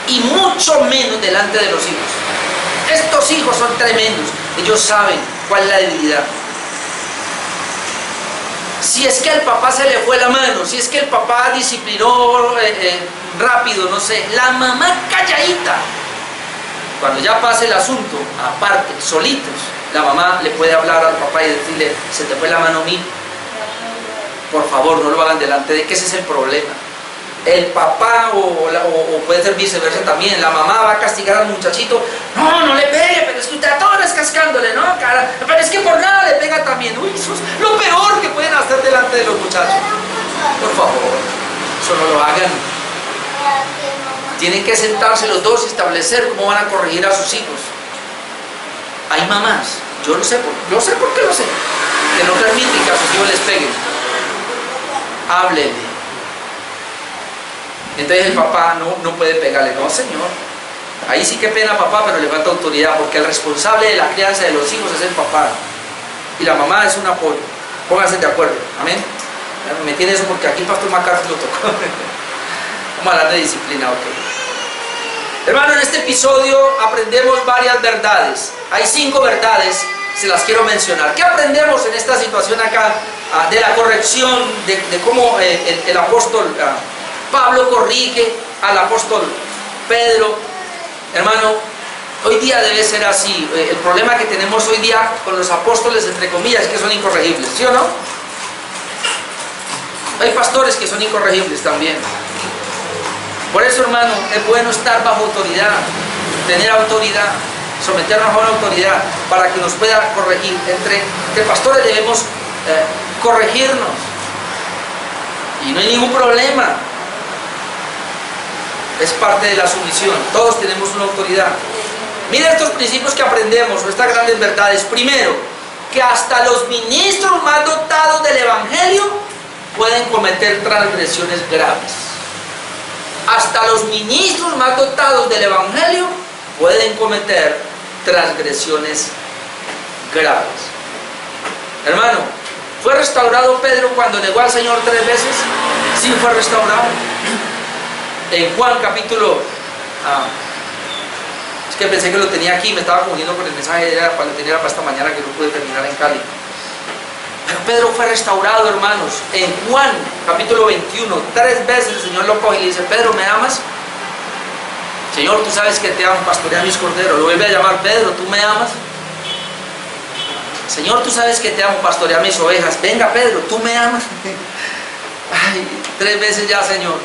Y mucho menos delante de los hijos. Estos hijos son tremendos. Ellos saben cuál es la debilidad. Si es que al papá se le fue la mano, si es que el papá disciplinó rápido, no sé, la mamá calladita. Cuando ya pase el asunto, aparte, solitos, la mamá le puede hablar al papá y decirle, se te fue la mano mía. Por favor, no lo hagan delante de que ese es el problema. El papá o puede ser viceversa también, la mamá va a castigar al muchachito, no le pegue, pero es que usted a todos es cascándole, ¿no? Cara, pero es que por nada le pega también. Uy, eso es lo peor que pueden hacer delante de los muchachos. Por favor, eso no lo hagan. Tienen que sentarse los dos y establecer cómo van a corregir a sus hijos. Hay mamás, yo sé por qué lo sé, que no permiten que a sus hijos les peguen. Háblele. Entonces el papá no puede pegarle, no señor. Ahí sí que pena papá, pero le falta autoridad, porque el responsable de la crianza de los hijos es el papá. Y la mamá es un apoyo. Pónganse de acuerdo, amén. Me tiene eso porque aquí el pastor MacArthur lo tocó. Vamos a hablar de disciplina, ok. Hermano, en este episodio aprendemos varias verdades. Hay 5 verdades, se las quiero mencionar. ¿Qué aprendemos en esta situación acá? De la corrección, de cómo el apóstol Pablo corrige al apóstol Pedro. Hermano, hoy día debe ser así. El problema que tenemos hoy día con los apóstoles, entre comillas, es que son incorregibles, ¿sí o no? Hay pastores que son incorregibles también. Por eso, hermano, es bueno estar bajo autoridad, tener autoridad, someternos a una autoridad para que nos pueda corregir. Entre pastores debemos corregirnos y no hay ningún problema. Es parte de la sumisión. Todos tenemos una autoridad. Mira estos principios que aprendemos, o estas grandes verdades. Primero, que hasta los ministros más dotados del Evangelio pueden cometer transgresiones graves. Hasta los ministros más dotados del Evangelio pueden cometer transgresiones graves. Hermano, ¿Fue restaurado Pedro cuando negó al Señor 3 veces? Sí, fue restaurado. En Juan capítulo... es que pensé que lo tenía aquí, me estaba confundiendo con el mensaje, lo tenía para esta mañana que no pude terminar en Cali. Pero Pedro fue restaurado, hermanos. En Juan capítulo 21, 3 veces el Señor lo coge y le dice: Pedro, ¿me amas? Señor, tú sabes que te amo, pastorea mis corderos. Lo vuelve a llamar: Pedro, ¿tú me amas? Señor, tú sabes que te amo, pastorea mis ovejas. Venga, Pedro, ¿tú me amas? Ay, 3 veces ya, Señor.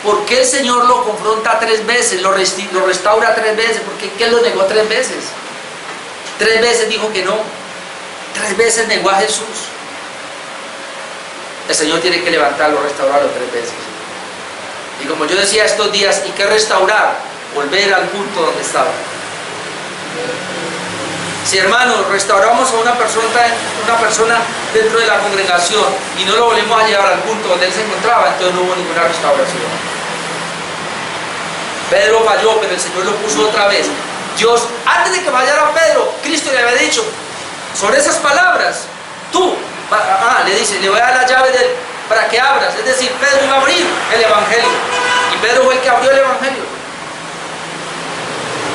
¿Por qué el Señor lo confronta 3 veces? Lo restaura 3 veces. ¿Por qué lo negó 3 veces? 3 veces dijo que no. 3 veces negó a Jesús. El Señor tiene que levantarlo, restaurarlo 3 veces. Y como yo decía estos días, ¿y qué restaurar? Volver al punto donde estaba. Si, hermanos, restauramos a una persona dentro de la congregación y no lo volvemos a llevar al punto donde él se encontraba, entonces no hubo ninguna restauración. Pedro falló, pero el Señor lo puso otra vez. Dios, antes de que fallara Pedro, Cristo le había dicho sobre esas palabras: tú, le dice, le voy a dar la llave para que abras. Es decir, Pedro iba a abrir el Evangelio, y Pedro fue el que abrió el Evangelio.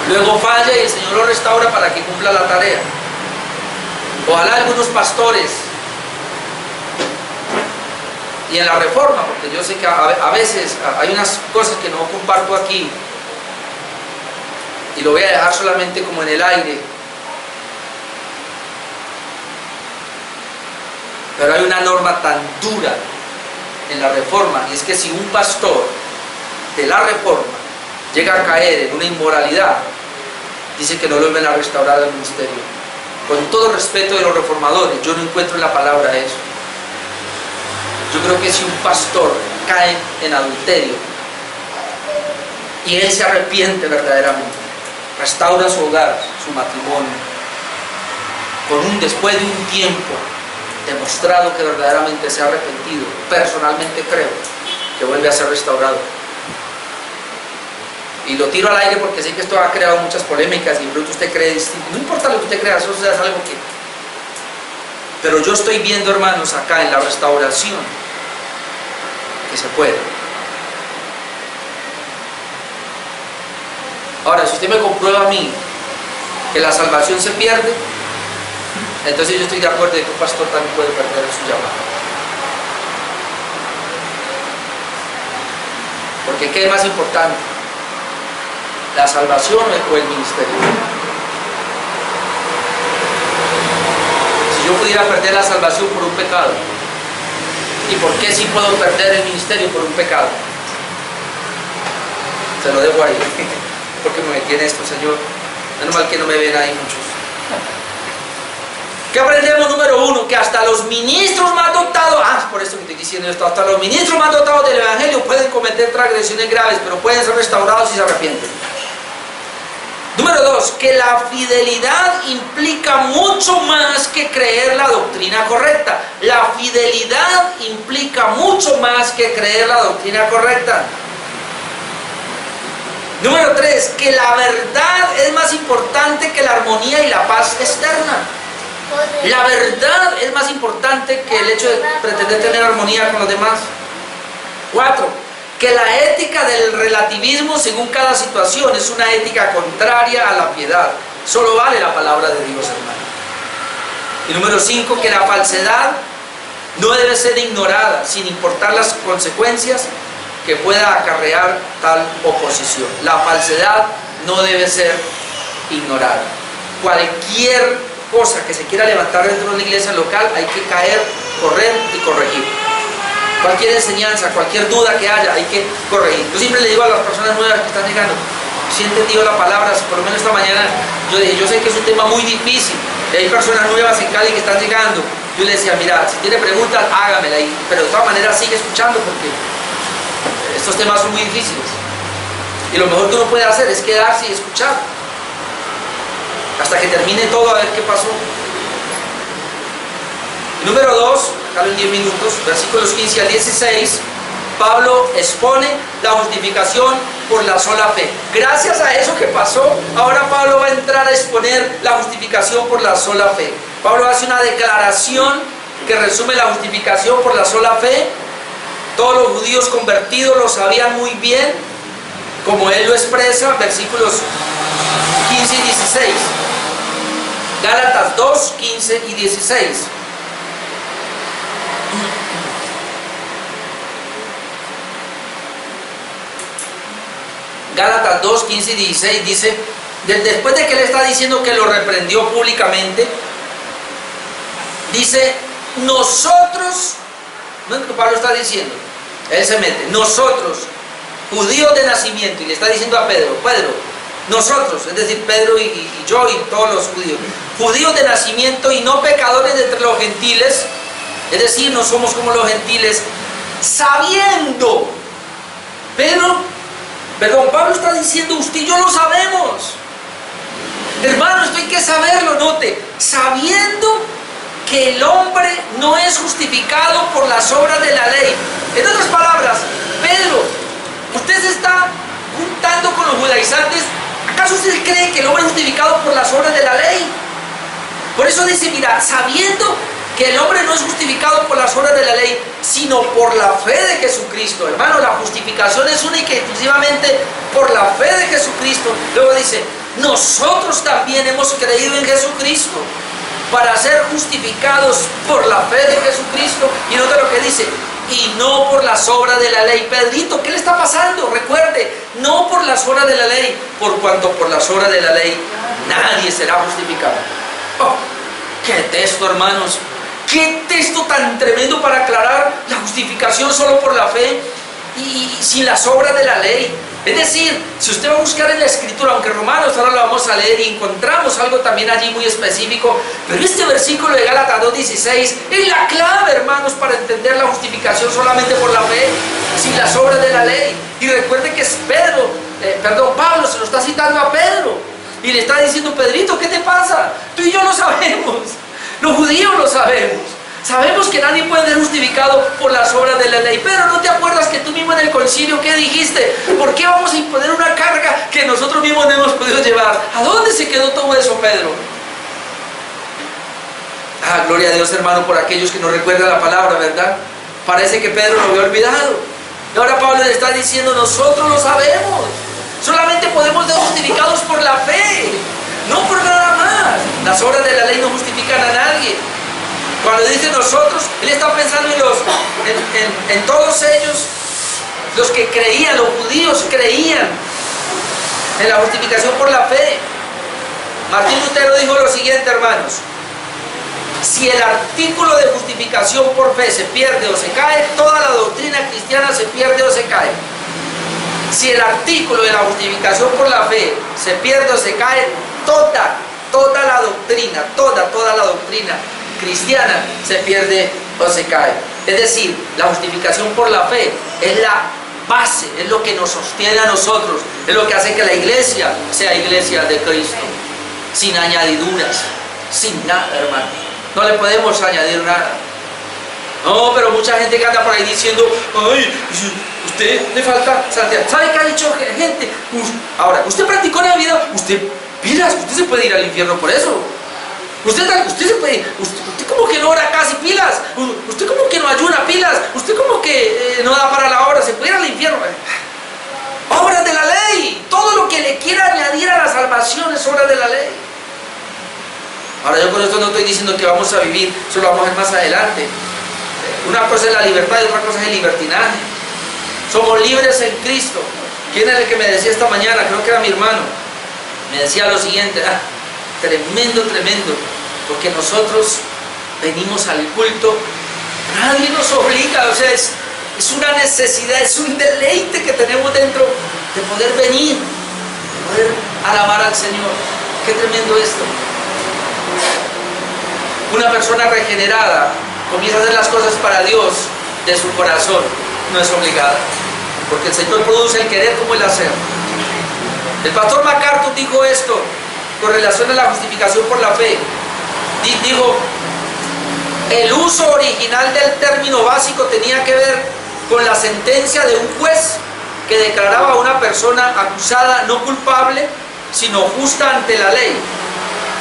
Luego falla y el Señor lo restaura para que cumpla la tarea. Ojalá algunos pastores, y en la reforma, porque yo sé que a veces hay unas cosas que no comparto aquí, y lo voy a dejar solamente como en el aire, pero hay una norma tan dura en la reforma, y es que si un pastor de la reforma llega a caer en una inmoralidad, dice que no lo ven a restaurar el ministerio. Con todo respeto de los reformadores, yo no encuentro en la palabra eso. Yo creo que si un pastor cae en adulterio y él se arrepiente verdaderamente, restaura su hogar, su matrimonio, después de un tiempo demostrado que verdaderamente se ha arrepentido, personalmente creo que vuelve a ser restaurado. Y lo tiro al aire porque sé que esto ha creado muchas polémicas y pronto usted cree distinto. No importa lo que usted crea, eso es algo que... Pero yo estoy viendo, hermanos, acá en la restauración que se puede. Ahora, si usted me comprueba a mí que la salvación se pierde, entonces yo estoy de acuerdo de que un pastor también puede perder su llamado. Porque ¿qué es más importante? ¿La salvación o el ministerio? Si yo pudiera perder la salvación por un pecado, ¿y por qué sí puedo perder el ministerio por un pecado? Se lo dejo ahí, porque me metí en esto, Señor. Menos mal que no me ven ahí muchos. ¿Qué aprendemos? Número 1, que hasta los ministros más dotados, por esto que estoy diciendo esto, hasta los ministros más dotados del Evangelio pueden cometer transgresiones graves, pero pueden ser restaurados si se arrepienten. Número 2, que la fidelidad implica mucho más que creer la doctrina correcta. La fidelidad implica mucho más que creer la doctrina correcta. Número 3, que la verdad es más importante que la armonía y la paz externa. La verdad es más importante que el hecho de pretender tener armonía con los demás. 4, que la ética del relativismo según cada situación es una ética contraria a la piedad. Solo vale la palabra de Dios, hermano. Y número 5, que la falsedad no debe ser ignorada sin importar las consecuencias que pueda acarrear tal oposición. La falsedad no debe ser ignorada. Cualquier cosa que se quiera levantar dentro de una iglesia local, hay que caer, correr y corregir. Cualquier enseñanza, cualquier duda que haya, hay que corregir. Yo siempre le digo a las personas nuevas que están llegando, si he entendido la palabra, por lo menos esta mañana, yo dije, yo sé que es un tema muy difícil, y hay personas nuevas en Cali que están llegando. Yo le decía, mira, si tiene preguntas, hágamela, pero de todas maneras sigue escuchando, porque estos temas son muy difíciles. Y lo mejor que uno puede hacer es quedarse y escuchar, hasta que termine todo, a ver qué pasó. Y número 2, acá en 10 minutos, versículos 15 al 16, Pablo expone la justificación por la sola fe. Gracias a eso que pasó, ahora Pablo va a entrar a exponer la justificación por la sola fe. Pablo hace una declaración que resume la justificación por la sola fe. Todos los judíos convertidos lo sabían muy bien, como él lo expresa, versículos 15 y 16. Gálatas 2, 15 y 16. Gálatas 2, 15 y 16 dice, después de que él está diciendo que lo reprendió públicamente, dice, nosotros, no es lo que Pablo está diciendo, él se mete, nosotros, judíos de nacimiento, y le está diciendo a Pedro, nosotros, es decir, Pedro y yo y todos los judíos de nacimiento y no pecadores de entre los gentiles, es decir, no somos como los gentiles, sabiendo, Pablo está diciendo, usted y yo lo sabemos, hermano, esto hay que saberlo, note, sabiendo que el hombre no es justificado por las obras de la ley. En otras palabras, Pedro, usted se está juntando con los judaizantes. ¿Acaso usted cree que el hombre es justificado por las obras de la ley? Por eso dice, mira, sabiendo que el hombre no es justificado por las obras de la ley, sino por la fe de Jesucristo. Hermano, la justificación es única y exclusivamente por la fe de Jesucristo. Luego dice, nosotros también hemos creído en Jesucristo para ser justificados por la fe de Jesucristo. Y nota lo que dice, y no por las obras de la ley. Pedrito, ¿qué le está pasando? Recuerde, no por las obras de la ley, por cuanto por las obras de la ley nadie será justificado. Oh, qué texto, hermanos, qué texto tan tremendo para aclarar la justificación solo por la fe y sin las obras de la ley. Es decir, si usted va a buscar en la Escritura, aunque Romanos ahora lo vamos a leer y encontramos algo también allí muy específico, pero este versículo de Gálatas 2:16 es la clave, hermanos, para entender la justificación solamente por la fe, sin las obras de la ley. Y recuerde que es Pablo se lo está citando a Pedro y le está diciendo, Pedrito, ¿qué te pasa? Tú y yo lo sabemos, los judíos lo sabemos. Sabemos que nadie puede ser justificado por las obras de la ley. Pero ¿no te acuerdas que tú mismo en el concilio qué dijiste? ¿Por qué vamos a imponer una carga que nosotros mismos no hemos podido llevar? ¿A dónde se quedó todo eso, Pedro? Ah, gloria a Dios, hermano, por aquellos que no recuerdan la palabra, ¿verdad? Parece que Pedro lo había olvidado. Y ahora Pablo le está diciendo, nosotros lo sabemos. Solamente podemos ser justificados por la fe, no por nada más. Las obras de la ley no justifican a nadie. Cuando dice nosotros, él está pensando en todos ellos, los que creían, los judíos creían en la justificación por la fe. Martín Lutero dijo lo siguiente, hermanos: si el artículo de justificación por fe se pierde o se cae, toda la doctrina cristiana se pierde o se cae. Si el artículo de la justificación por la fe se pierde o se cae, toda la doctrina, toda la doctrina cristiana se pierde o se cae. Es decir, la justificación por la fe es la base, es lo que nos sostiene a nosotros, es lo que hace que la iglesia sea iglesia de Cristo, sin añadiduras, sin nada, hermano. No le podemos añadir nada. No, pero mucha gente que anda por ahí diciendo, ay, usted le falta santidad. ¿Sabe qué ha dicho gente? Ahora, usted practicó Navidad, usted se puede ir al infierno por eso. Usted como que no ora casi, pilas. Usted como que no ayuna, pilas. Usted como que no da para la obra, se puede ir al infierno. Obras de la ley. Todo lo que le quiera añadir a la salvación es obra de la ley. Ahora, yo con esto no estoy diciendo que vamos a vivir, eso lo vamos a ver más adelante. Una cosa es la libertad y otra cosa es el libertinaje. Somos libres en Cristo. ¿Quién es el que me decía esta mañana? Creo que era mi hermano. Me decía lo siguiente: tremendo, porque nosotros venimos al culto, nadie nos obliga, o sea, es una necesidad, es un deleite que tenemos dentro de poder venir, de poder alabar al Señor. Qué tremendo esto. Una persona regenerada comienza a hacer las cosas para Dios de su corazón, no es obligada, porque el Señor produce el querer como el hacer. El pastor MacArthur dijo esto con relación a la justificación por la fe. Dijo, el uso original del término básico tenía que ver con la sentencia de un juez que declaraba a una persona acusada no culpable, sino justa ante la ley.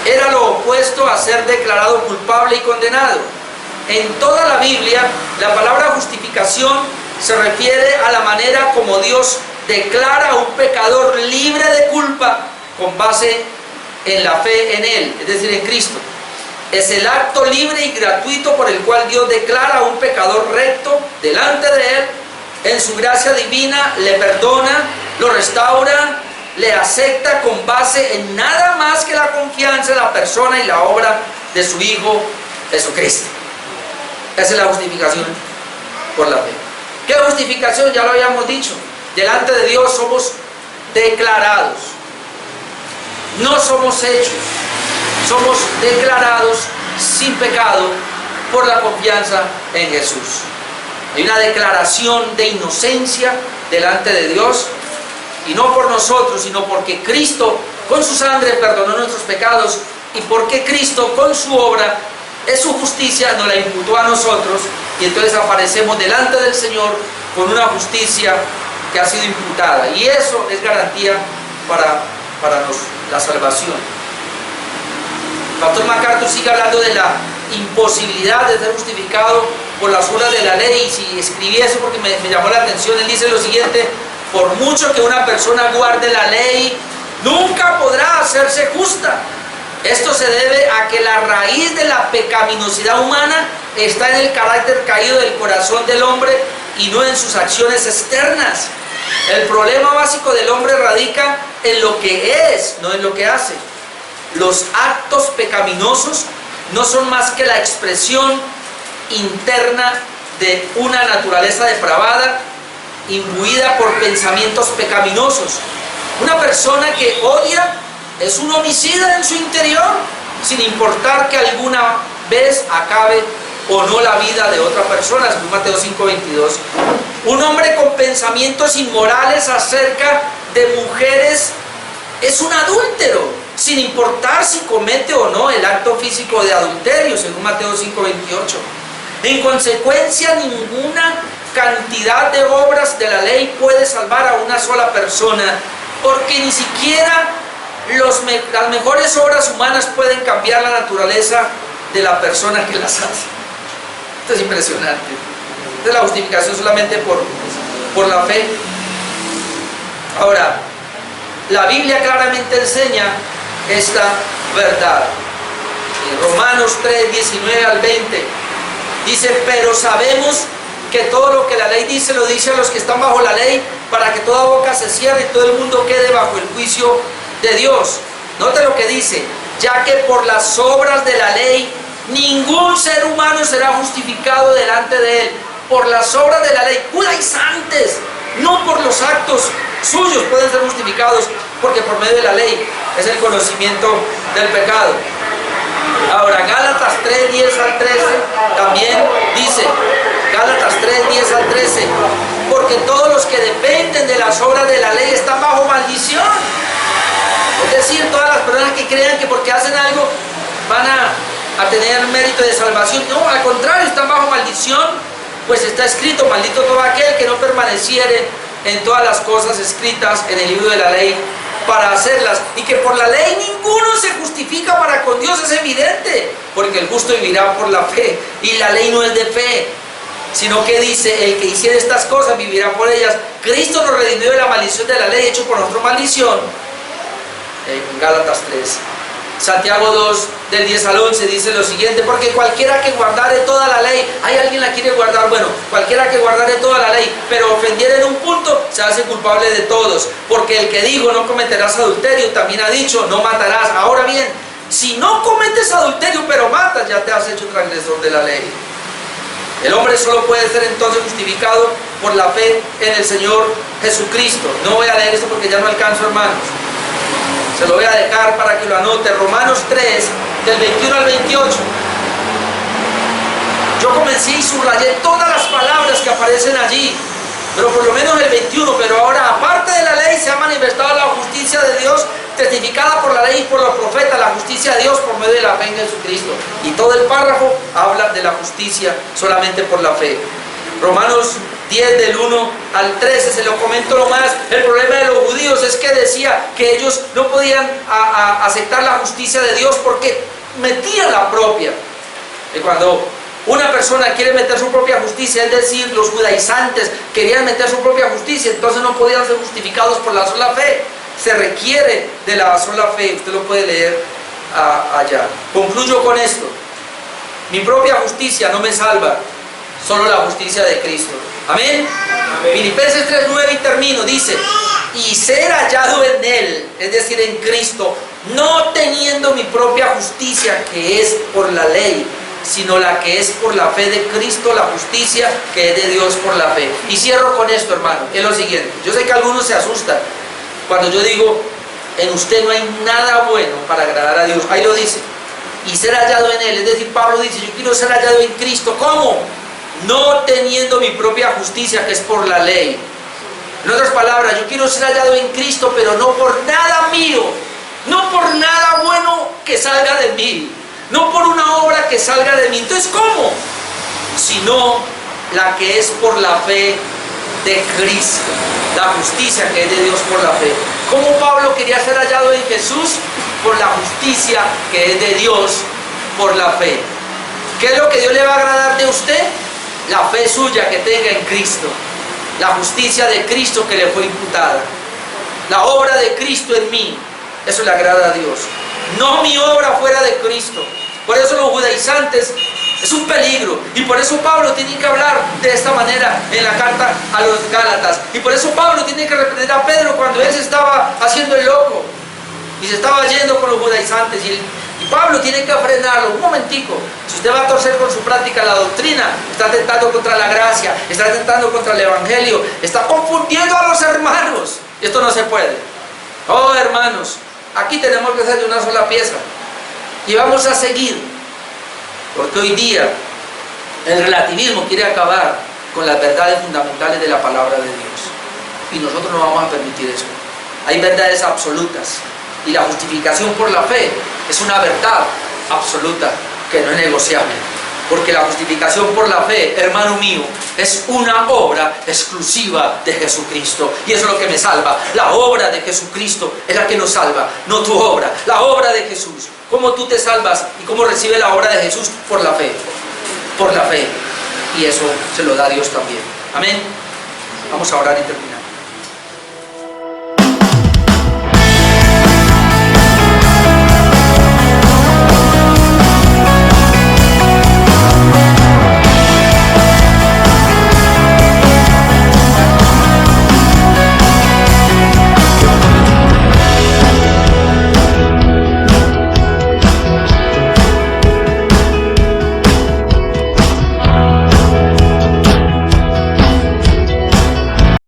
Era lo opuesto a ser declarado culpable y condenado. En toda la Biblia, la palabra justificación se refiere a la manera como Dios declara a un pecador libre de culpa con base en la fe en Él, es decir, en Cristo. Es el acto libre y gratuito por el cual Dios declara a un pecador recto delante de Él. En su gracia divina le perdona, lo restaura, le acepta con base en nada más que la confianza en la persona y la obra de su Hijo Jesucristo. Esa es la justificación por la fe. ¿Qué justificación? Ya lo habíamos dicho. Delante de Dios somos declarados. No somos hechos. Somos declarados sin pecado por la confianza en Jesús. Hay una declaración de inocencia delante de Dios, y no por nosotros, sino porque Cristo con su sangre perdonó nuestros pecados, y porque Cristo con su obra, es su justicia, nos la imputó a nosotros, y entonces aparecemos delante del Señor con una justicia que ha sido imputada, y eso es garantía para la salvación. Pastor MacArthur sigue hablando de la imposibilidad de ser justificado por las obras de la ley, y si escribí eso porque me llamó la atención. Él dice lo siguiente: por mucho que una persona guarde la ley, nunca podrá hacerse justa. Esto se debe a que la raíz de la pecaminosidad humana está en el carácter caído del corazón del hombre y no en sus acciones externas. El problema básico del hombre radica en lo que es, no en lo que hace. Los actos pecaminosos no son más que la expresión interna de una naturaleza depravada, imbuida por pensamientos pecaminosos. Una persona que odia es un homicida en su interior, sin importar que alguna vez acabe o no la vida de otra persona, según Mateo 5:22. Un hombre con pensamientos inmorales acerca de mujeres es un adúltero, sin importar si comete o no el acto físico de adulterio, según Mateo 5:28. En consecuencia, ninguna cantidad de obras de la ley puede salvar a una sola persona, porque ni siquiera las mejores obras humanas pueden cambiar la naturaleza de la persona que las hace. Esto es impresionante. Esta es la justificación solamente por la fe. Ahora, la Biblia claramente enseña esta verdad. En Romanos 3, 19 al 20 dice: pero sabemos que todo lo que la ley dice, lo dice a los que están bajo la ley, para que toda boca se cierre y todo el mundo quede bajo el juicio de Dios. Note lo que dice: ya que por las obras de la ley ningún ser humano será justificado delante de él. Por las obras de la ley, judaizantes, no por los actos suyos pueden ser justificados, porque por medio de la ley es el conocimiento del pecado. Ahora, Gálatas 3, 10 al 13 también dice, Gálatas 3, 10 al 13, porque todos los que dependen de las obras de la ley están bajo maldición. Es decir, todas las personas que crean que porque hacen algo van a tener mérito de salvación. No, al contrario, están bajo maldición, pues está escrito: maldito todo aquel que no permaneciere en todas las cosas escritas en el libro de la ley para hacerlas. Y que por la ley ninguno se justifica para con Dios, es evidente, porque el justo vivirá por la fe, y la ley no es de fe, sino que dice: el que hiciera estas cosas vivirá por ellas. Cristo nos redimió de la maldición de la ley, hecho por nuestra maldición, en Gálatas 3. Santiago 2, del 10 al 11 dice lo siguiente: porque cualquiera que guardare toda la ley, ¿hay alguien la quiere guardar? Bueno, cualquiera que guardare toda la ley, pero ofendiera en un punto, se hace culpable de todos. Porque el que dijo: no cometerás adulterio, también ha dicho: no matarás. Ahora bien, si no cometes adulterio pero matas, ya te has hecho transgresor de la ley. El hombre solo puede ser entonces justificado por la fe en el Señor Jesucristo. No voy a leer esto porque ya no alcanzo, hermanos. Se lo voy a dejar para que lo anote. Romanos 3, del 21 al 28. Yo comencé y subrayé todas las palabras que aparecen allí, pero por lo menos el 21. Pero ahora, aparte de la ley, se ha manifestado la justicia de Dios, testificada por la ley y por los profetas, la justicia de Dios por medio de la fe en Jesucristo. Y todo el párrafo habla de la justicia solamente por la fe. Romanos 10, del 1 al 13, se lo comento lo más. El problema de los judíos es que decía que ellos no podían aceptar la justicia de Dios porque metían la propia. Y cuando una persona quiere meter su propia justicia, es decir, los judaizantes querían meter su propia justicia, entonces no podían ser justificados por la sola fe. Se requiere de la sola fe, usted lo puede leer allá. Concluyo con esto: mi propia justicia no me salva, solo la justicia de Cristo. Amén. Amén. Filipenses 3:9 y termino, dice: y ser hallado en Él, es decir, en Cristo, no teniendo mi propia justicia que es por la ley, sino la que es por la fe de Cristo, la justicia que es de Dios por la fe. Y cierro con esto, hermano, es lo siguiente. Yo sé que algunos se asustan cuando yo digo: en usted no hay nada bueno para agradar a Dios. Ahí lo dice: y ser hallado en Él, es decir, Pablo dice: yo quiero ser hallado en Cristo. ¿Cómo? No teniendo mi propia justicia que es por la ley. En otras palabras, yo quiero ser hallado en Cristo, pero no por nada mío, no por nada bueno que salga de mí, no por una obra que salga de mí. Entonces, ¿cómo? Sino la que es por la fe de Cristo, la justicia que es de Dios por la fe. ¿Cómo Pablo quería ser hallado en Jesús? Por la justicia que es de Dios por la fe. ¿Qué es lo que Dios le va a agradar de usted? La fe suya que tenga en Cristo, la justicia de Cristo que le fue imputada, la obra de Cristo en mí. Eso le agrada a Dios, no mi obra fuera de Cristo. Por eso los judaizantes es un peligro, y por eso Pablo tiene que hablar de esta manera en la carta a los Gálatas, y por eso Pablo tiene que reprender a Pedro cuando él se estaba haciendo el loco y se estaba yendo con los judaizantes, y Pablo tiene que frenarlo. Un momentico, si usted va a torcer con su práctica la doctrina, está atentando contra la gracia, está atentando contra el evangelio, está confundiendo a los hermanos. Esto no se puede. Oh, hermanos, aquí tenemos que ser de una sola pieza y vamos a seguir, porque hoy día el relativismo quiere acabar con las verdades fundamentales de la palabra de Dios, y nosotros no vamos a permitir eso. Hay verdades absolutas, y la justificación por la fe es una verdad absoluta que no es negociable, porque la justificación por la fe, hermano mío, es una obra exclusiva de Jesucristo, y eso es lo que me salva. La obra de Jesucristo es la que nos salva, no tu obra, la obra de Jesús. ¿Cómo tú te salvas y cómo recibes la obra de Jesús? Por la fe, y eso se lo da Dios también. Amén. Vamos a orar y terminar.